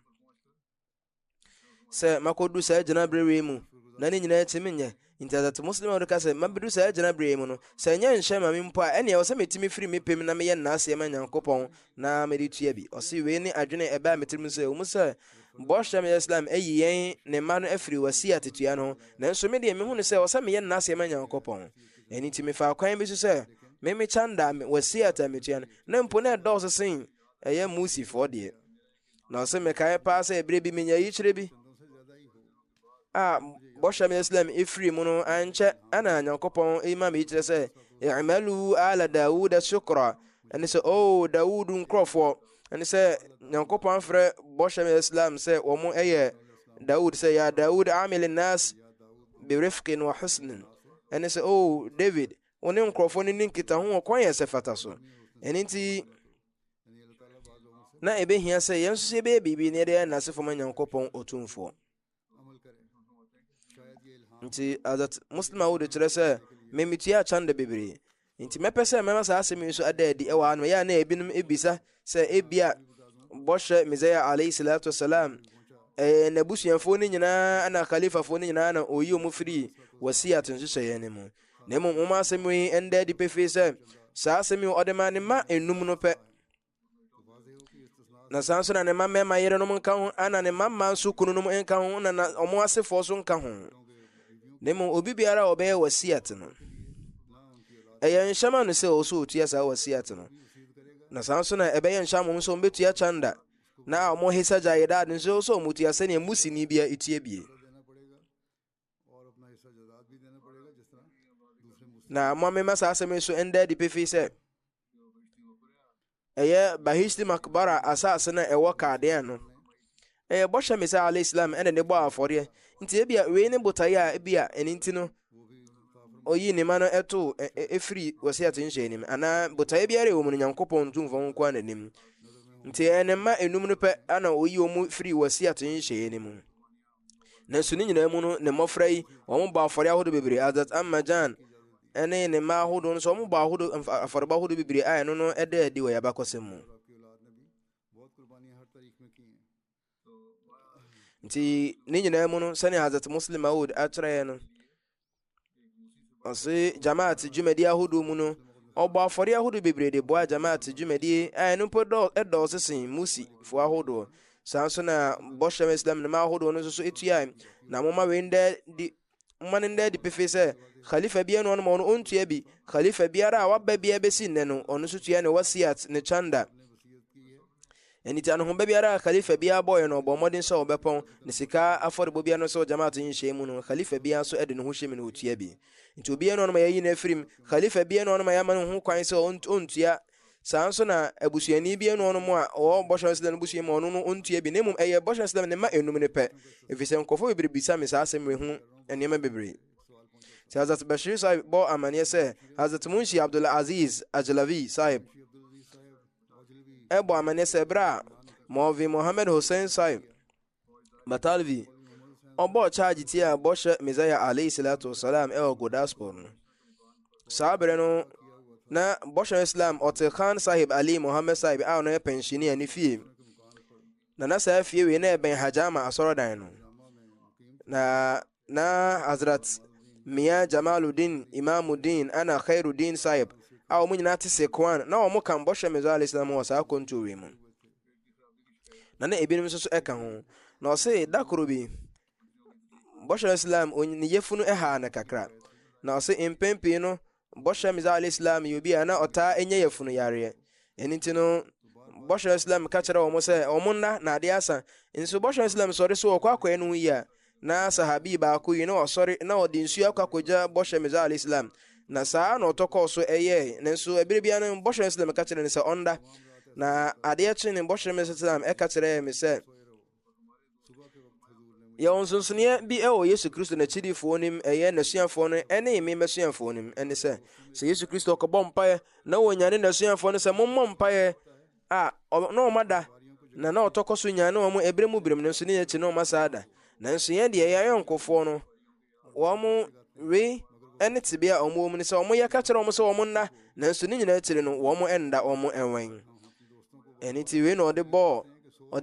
[SPEAKER 2] sɛ makɔdu saa gyinaberɛ wei mu na ne nyinaa akyi menyɛ nti Hazrat Muslim Maud ka sɛ mabedu saa gyinaberɛ mu no sɛ ɛnyɛ nhyɛ ma me mpo a ɛneɛ wɔ sɛ metumi firi me pem na meyɛ nnaaseɛ ma Nyankopɔn na mede tua bi ɔse wei ne adwene ɛbaa me tirim sɛ ɔmu sɛ bɔhyɛ me Islam ayi yɛn ne ma no afiri wasiat tua no nanso me deɛ mehu no sɛ wɔ sɛ meyɛ nnaaseɛ ma Nyankopɔn ɛno nti mefa kwan bi so sɛ me kyanda wasiat a metua no na mpo na ɛdɔɔso sen ɛyɛ musifoɔ deɛ na ɔsɛ mekae paa sɛ ɛberɛ bi menya yi kyerɛ bi a bɔhyɛ me Islam ɛfiri mu no ankyɛ ana Nyankopɔn ɛma me yi kyerɛ sɛ i'malu ala Dawud shukra ɛne sɛ Dawud nkurɔfoɔ ɛne sɛ Nyankopɔn frɛ bɔhyɛ me Islam sɛ wɔn ɛyɛ Dawud sɛ ya Dawud amil nas bi rifqin wa husnin ɛne sɛ David wo ne nkurɔfoɔ no ne nkita ho wɔkwan yɛ sɛ fata so ɛno nti na ɛbɛhia sɛ yɛn nso yɛbɛyɛ biribi na yɛde yɛ nnasefo ma Nyankopɔn Otumfoɔ nti Hazrat Muslim Maud kyerɛ sɛ memetua kyanda bebree nti mɛpɛ sɛ mɛma saa asɛm yi so ada adi ɛwɔ ha no yɛ a na ebinom ebisa sɛ ebia bɔhyɛ Mirza alayhi salatu wasalam n'abusuafoɔ no nyinaa ana khalifafoɔ no nyinaa na oyi ɔmo firi wasiat nhyehyɛeɛ no mu na mmom ɔmo asɛm yi ɛnda adi pefee sɛ saa asɛm yi ɔde ma ne ma enum no pɛ na saa nso na ne ma mmarima yerenom nka ho ana ne ma mma nso kununom nka ho na ɔmo asefoɔ so nka ho na mmom obi biara a ɔbɛyɛ wasiat no ɛyɛ nhyɛma no sɛ ɔso otua saa wasiat no na saa nso na ɛbɛyɛ nhyɛ mo nso ɔmbɛtua kyanda na ɔmo hisa gyaedaade nso sɛ ɔmotua sɛnea musini bia ɛtua bie na moamema saa asɛm yi so ɛnda adi pefei sɛ ɛyɛ Bahishti Makbara asase na ɛwɔ Kadean no ɛyɛ bɔhyɛ Mirza alayhi salam ɛna ne bɔ afɔreɛ nti ebia wei ne botaeɛ a ebia ɛno nti no oyi ne ma no ɛto ɛfiri wasiat nhyɛ nim anaa botaeɛ biara ɛwɔ mu no Nyankopɔn Otumfoɔ nko a n'anim nti ɛne ma enum no pɛ ana oyi ɔmo firi wasiat nhyɛ nim nanso ne nyinaa mu no ne mmɔfra yi wɔn bɔ afɔre ahodoɔ bebree Hazrat Ammajan ɛne ne mma ahodoɔ no nso wɔn bɔ afɔrebɔ ahodoɔ bebree a ɛno no ɛda adi wɔ yɛabakɔsɛm mu nti ne nyinaa mu no sɛnea Hazrat Muslim Maud akyerɛeɛ no ɔse jamaat dwumadi ahodoɔ mu no ɔbɔ afɔre ahodoɔ bebree de boa jamaat dwumadi a ɛno mpo ɛdɔɔso sen musifoɔ ahodoɔ saa nso na bɔhyɛ Islam ne ma ahodoɔ no nso so ɛtua na moma wei ndɛ di mma no ndɛ di pefee sɛ khalifa biara no ɔno ma ɔno ɔntua bi khalifa biara a waba biara bɛsi nnɛ no ɔno nso tua ne wasiat ne kyanda ɛnti ano ho biara a khalifa biara bɔɔyɛ no ɔbɔ mmɔden sɛ ɔbɛpɔn ne sika afɔrebɔ biara no sɛ jamaat nhyɛ mu no khalifa biara nso ɛde ne ho hyɛ mu no ɔtua bi nti obiara no ɔno ma yɛyi no afirim khalifa biara no ɔno ma yɛama no ho kwan sɛ ɔntua saa nso na abusuani biara no ɔno mu a ɔwɔ bɔhyɛ Islam no busua mu ɔno no ɔntua bi na mmom ɛyɛ bɔhyɛ Islam ne ma enum ne pɛ ɛfiri sɛ nkɔfoɔ bebree bisa me saa asɛm wei ho nneɛma bebree sɛ Hazrat Bashir Sahib bɔ amanneɛ sɛ Hazrat Munshi Abdul Aziz Ajlavi Sahib ɛbɔ amanneɛ sɛ berɛ a Maulvi Muhammad Hussein Sahib Batalvi ɔbɔ charge tia bɔhyɛ Mirza alayhi salatu wasalam ɛwɔ Gurdaspur no saa berɛ no na bɔhyɛ islam ɔte Khan Sahib Ali Mohammed Sahib a ɔno yɛ pensioni a ne fie na saa fie wei na ɛbɛn Hajama asɔredan no na Hazrat Mia Jamaluddin Imamuddin ana Khairuddin Sahib a wɔn nyinaa te Sekwan na wɔn kan bɔhyɛ Mirza alayhi salam wɔ saa kontowe mu na ebinom nso ɛka ho na ɔse dakoro bi bɔhyɛ islam ne yɛfunu ɛha na kakra na ɔse mpempe no bɔhyɛ Mirza alayhi salam yɛ obi a na ɔtaa ɛnyɛ yɛfunu yareɛ ɛno nti no bɔhyɛ islam ka kyerɛ wɔn sɛ wɔn nna na adeɛ asa nso bɔhyɛ islam sɔre so wɔkɔ akɔɛ no yi a na sahabi baako yi na ɔsɔre na ɔde nsuo akɔ akɔgya bɔhyɛ Mirza alayhi salam na saa na ɔtɔkɔɔ so ɛyɛ nanso ebire bia no bɔhyɛ islam ka kyerɛ ne sɛ ɔnda na adeɛ kye ne bɔhyɛ Mirza islam ɛka kyerɛ me sɛ yɛwɔ nsonsoneɛ bi ɛwɔ Yesu Kristo n'akyidifoɔ nim ɛyɛ n'asuafoɔ no ɛne me m'asuafoɔ nim ɛne sɛ Yesu Kristo ɔkɔbɔ mpaeɛ na wɔnyane n'asuafoɔ no sɛ mommɔ mpaeɛ a na ɔmada na ɔtɔkɔ so nyane wɔn ebire mu birim no nso ne yɛkyi na ɔma saa da nanso yɛn deɛ yɛayɛ nkofoɔ no wɔn wei ɛne tebea a wɔn wɔ mu ne sɛ wɔn yɛ ka kyerɛ wɔn sɛ wɔn nna nanso ne nyinaa akyiri no wɔn ɛnda wɔn ɛwɛn ɛne ti wei na ɔde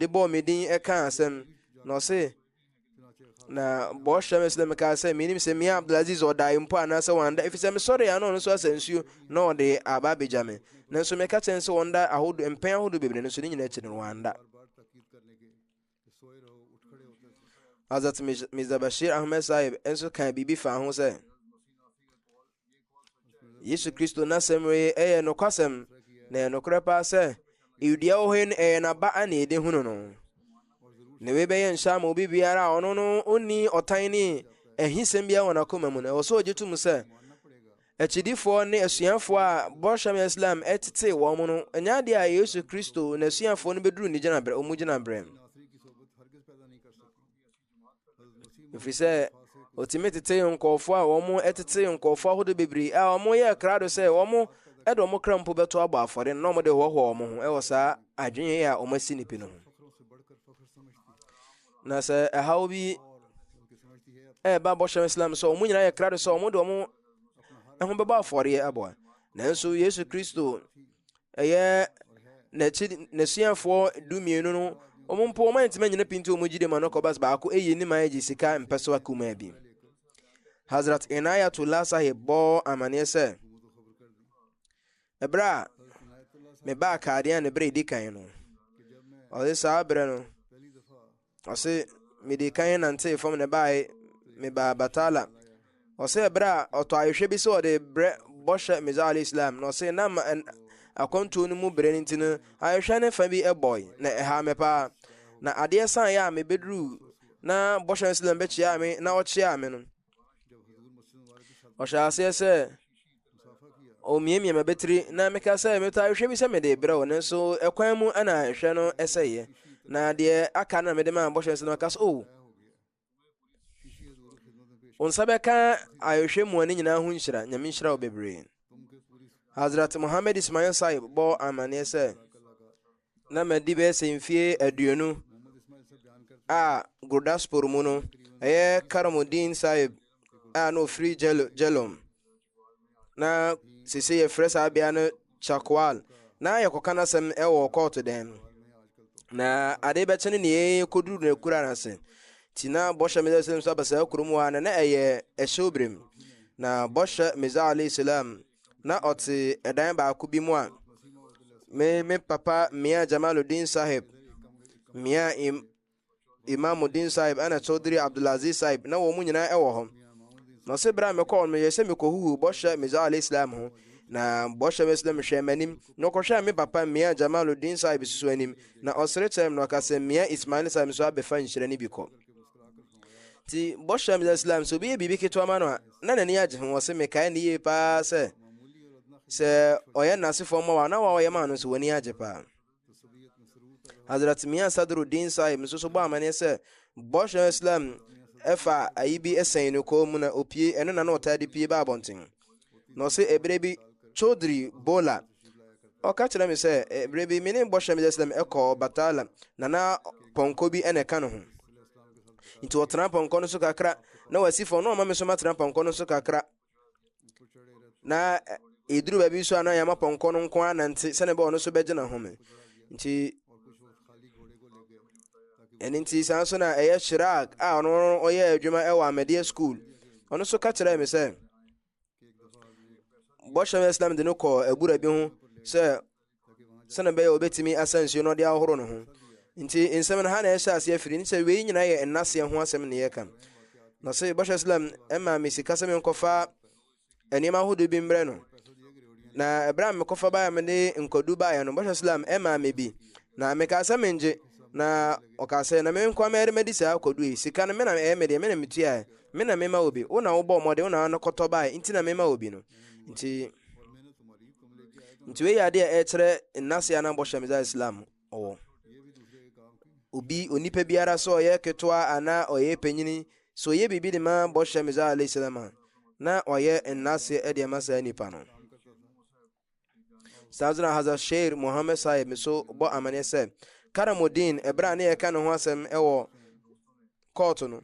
[SPEAKER 2] bɔɔ me din ɛka asɛm na ɔse na bɔhyɛ Islam ka sɛ menim sɛ Mia Abdulaziz ɔdae mpo anaasɛ wanda ɛfiri sɛ mesɔre a na ɔno nso asa nsuo na ɔde aba abɛgya me nanso meka kyɛn sɛ wɔnda mpɛn ahodoɔ bebree nanso ne nyinaa akyiri no wanda. Hazrat Mirza Bashir Ahmed Sahib nso kan biribi fa ho sɛ Yesu Kristo n'asɛm wei ɛyɛ nokwasɛm na ɛyɛ nokorɛ paa sɛ ewudua wɔ hɔ no ɛyɛ n'aba a na yɛde hunu no na wei bɛyɛ nhyɛ ama obi biara a ɔno no ɔnni ɔtan ne ahisɛm biara wɔ n'akoma mu no ɛwɔ sɛ ɔgye to mu sɛ akyidifoɔ ne asuafoɔ a bɔhyɛ Islam ɛtete wɔn no ɛnyɛ adeɛ a Yesu Kristo na asuafoɔ no bɛduru ne gyinaberɛ ɔmu gyinaberɛ ɛfiri sɛ ɔtumi tete nkɔɔfoɔ a wɔn ɛtete nkɔɔfoɔ ahodoɔ bebree a wɔn yɛ krado sɛ wɔn ɛde wɔn kra mpo bɛto abɔ afɔre na wɔn de hoahoa wɔn ho ɛwɔ saa adwene a wɔn asi nipa no ho na sɛ ɛhaw bi ɛba bɔhyɛ Islam sɛ wɔn nyinaa yɛ krado sɛ wɔn de wɔn ɛho bɛbɔ afɔreɛ aboa nanso Yesu Kristo ɛyɛ n'asuafoɔ dumienu no wɔn mpo wɔn antumi anyina pinti wɔn gyi de ma no kɔbas baako ɛyɛ ne ma agye sika mpɛ so akuma bi. Hazrat Inayatullah Sahib bɔ amaneɛ sɛ ɛberɛ a mebaa kaadeɛ a ne berɛ ɛdi kan no ɔde saa berɛ no ɔse mede kan nante fam ne bae mebaa Batala ɔse ɛberɛ a ɔtɔ ahwehwɛ bi sɛ ɔde brɛ bɔhyɛ Mirza alayhi salam na ɔse na akwantuo no mu berɛ no nti no ahwehwɛ ne fa bi ɛbɔe na ɛha me paa na adeɛ san yɛ a mebɛduru na bɔhyɛ Islam bɛkyia me na ɔkyia me no ɔhyɛ aseɛ sɛ ɔmiamia mabɛtiri na meka sɛ meta ahwehwɛ bi sɛ mede brɛ wo nanso ɛkwan mu ana ahwehwɛ no ɛsɛeɛ na deɛ aka na mede ma bɔhyɛ Islam aka sɛ wo nsa bɛka ahwehwɛ mu ani nyinaa ho nhyira nyame nhyira wo bebree. Hazrat Muhammad Ismail Sahib bɔ amaneɛ sɛ na madi bɛyɛ sɛ mfie 20 a Gurdaspur mu no ɛyɛ Karamuddin Sahib a na ofiri Jelom na sese yɛfrɛ saa bea no Chakwal na yɛkɔka no asɛm ɛwɔ kɔɔto dan mu na ade bɛkyɛ no ne yɛkɔduru no akura no ase nti na bɔhyɛ Mirza salam so aba saa kurom hɔ a na ɛyɛ ɛhyɛ berem na bɔhyɛ Mirza alayhi salam na ɔte ɛdan baako bi mu a me papa Mia Jamaluddin Sahib Mia Imamuddin Sahib ana Chaudhry Abdulaziz Sahib na wɔn mu nyinaa ɛwɔ hɔ na ɔsɛ berɛ a mekɔɔ no yɛ sɛ mekɔhuhu bɔhyɛ Mirza alayhi salam ho na bɔhyɛ Islam hwɛ m'anim na ɔkɔhwɛ me papa Mia Jamaluddin Sahib susu anim na ɔsere kyerɛ me na ɔka sɛ Mia Ismail Sahib nso abɛfa nhyira no bi kɔ nti bɔhyɛ Mirza Islam sɛ obi yɛ biribi ketewa ma no a na n'ani agye ho ɔsɛ mekae ne yie paa sɛ ɔyɛ n'asefoɔ ma wa na wɔyɛ ma no nso w'ani agye paa. Hazrat Mia Sadruddin Sahib nso so bɔ amaneɛ sɛ bɔhyɛ Islam ɛfa ayi bi ɛsɛn no kɔn mu na opie ɛno na ɔtaa de pie ba abɔnten na ɔsɛ ɛberɛ bi Chaudhry Bola ɔka kyerɛ me sɛ ɛberɛ bi mene bɔhyɛ Mirza Islam ɛkɔ Batala na pɔnkɔ bi ɛna ɛka no ho nti ɔtena pɔnkɔ no so kakra na wasifoɔ na ɔma me so matena pɔnkɔ no so kakra na ɛduru baabi so a na yɛma pɔnkɔ no nko anante sɛne bɛ ɔno so bɛgyina home nti ɛno nti saa nso na ɛyɛ Shirak a ɔno ɔyɛ adwuma ɛwɔ Ahmadiyya school ɔno so ka kyerɛɛ me sɛ bɔhyɛ Islam de no kɔ abura bi ho sɛne bɛyɛ ɔbɛtumi asa nsuo no ɔde ahoro no ho nti nsɛm no ha na ɛhyɛ aseɛ firi ne sɛ wei nyinaa yɛ nnaseɛ ho asɛm ne yɛka na sɛ bɔhyɛ Islam ɛma me sika sɛ menkɔfa nneɛma ahodoɔ bi mmerɛ no na ɛberɛ a mekɔfa baeɛ a mede nkɔdu baeɛ no bɔhyɛ Islam ɛma me bi na mekaa sɛ mengye na ɔkaa sɛ na menkɔ mɛde madi saa kɔdu yi sika no mena ɛyɛ medeɛ mena metua mena mema obi wo na wobɔ mmɔde wo na no kɔtɔ baeɛ nti na mema obi no nti wei yɛ adeɛ a ɛkyerɛ nnaseɛ na bɔhyɛ meza Islam ɔwɔ onipa biara sɛ ɔyɛ ketewa anaa ɔyɛ panyini sɛ ɔyɛ biribi de ma bɔhyɛ meza alayhi salam a na ɔyɛ nnaseɛ ɛde ma saa nipa no saa na Hazrat Sheikh Muhammad Sahib me so bɔ amanneɛ sɛ Karamuddin ɛberɛ a ne yɛka ne ho asɛm ɛwɔ kɔɔto no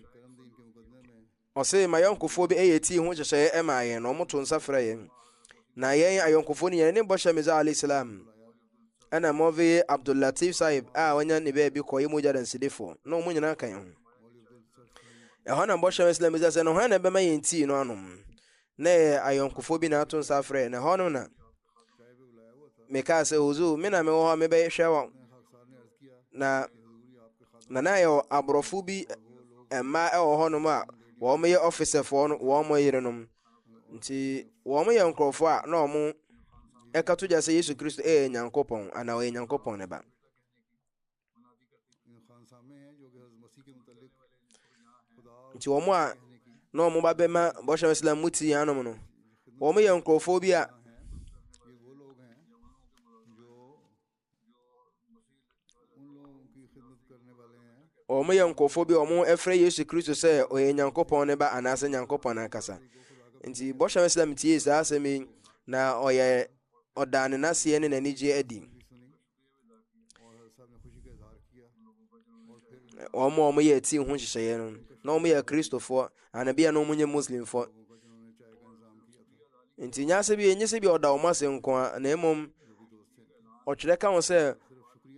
[SPEAKER 2] ɔse ma yɔnkofoɔ bi ɛyɛ tii ho hyehyɛeɛ ɛma yɛn na ɔmoto nsa frɛ yɛn na yɛn ayɔnkofoɔ no yɛn ne bɔhyɛ meza alayhi salam ɛna mɔve Abdulatif Sahib a wanya ne baabi kɔyɛ mogya dansidefoɔ na ɔmo nyinaa ka yɛn ho ɛhɔ na bɔhyɛ Islam bisa sɛ no hwan na ɛbɛma yɛn tii no anom na yɛ ayɔnkofoɔ bi na ato nsa frɛ na ɛhɔ no na mekaa sɛ huzu me na mewɔ hɔ mebɛhwɛ wɔn na yɛ aborɔfo bi mmaa ɛwɔ hɔ nom a wɔn yɛ ɔfisafoɔ no wɔn yerenom nti wɔn yɛ nkurɔfoɔ a na wɔn ɛka to gya sɛ Yesu Kristo ɛyɛ Nyankopɔn anaa ɔyɛ Nyankopɔn ne ba nti wɔn a na wɔn ba bɛma bɔhyɛ Islam mu tii anom no wɔn yɛ nkurɔfoɔ bi a wɔn ɛfrɛ Yesu Kristo sɛ ɔyɛ Nyankopɔn ne ba anaasɛ Nyankopɔn ankasa nti bɔhyɛ Islam tie saa asɛm yi na ɔda ne naseɛ ne n'anigye adi wɔn yɛ tii ho nhyehyɛeɛ no na wɔn yɛ Kristofoɔ anabia na wɔn nyɛ Muslimfoɔ nti nyɛ sɛ bi ɔda wɔn ase nko a na mmom ɔtwerɛ ka ho sɛ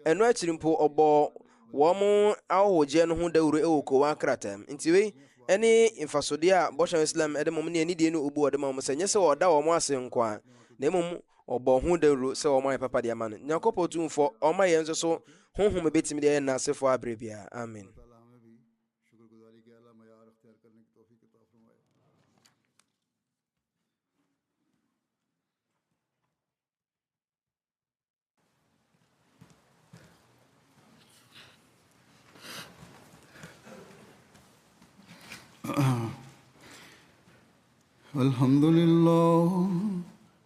[SPEAKER 2] ɛno akyiri mpo ɔbɔ wɔn ahɔhogyeɛ no ho dawuro ɛwɔ kowa krataa nti wei ɛne mfasodeɛ a bɔhyɛ Islam ɛde mom ne anidie no obu ɔde ma wɔn sɛ nyɛ sɛ ɔda wɔn ase nko a na mmom ɔbɔ ho dawuro sɛ wɔn ayɛ papa de ama no Nyankopɔn tumfoɔ ɔma yɛn nso so honhom bɛtumi de yɛ nnasefoɔ abrɛ biara amen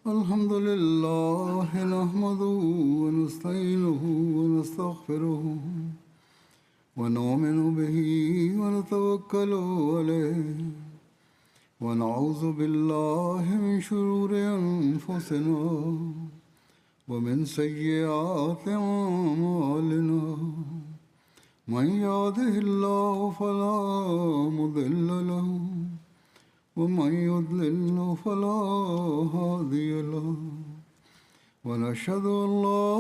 [SPEAKER 1] الحمد لله نحمده ونستعينه ونستغفره ونؤمن به ونتوكل عليه ونعوذ بالله من شرور أنفسنا ومن سيئات أعمالنا من يهده الله فلا مضل له ومن يضلل فلا هادي له ونشهد أن لا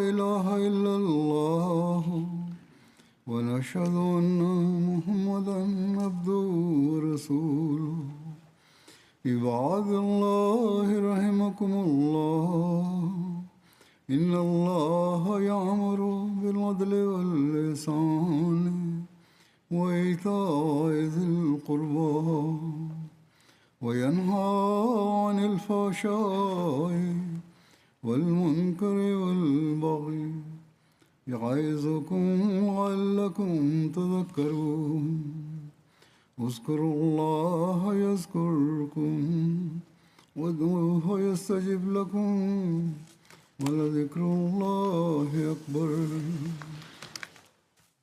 [SPEAKER 1] إله إلا الله ونشهد أن محمدا عبده ورسوله عباد الله رحمكم الله إن الله يأمر بالعدل والإحسان وإيتاء ذي القربى وينهى عن الفحشاء والمنكر والبغي يعظكم لعلكم تذكرون اذكروا الله يذكركم وادعوه يستجب لكم ولذكر الله أكبر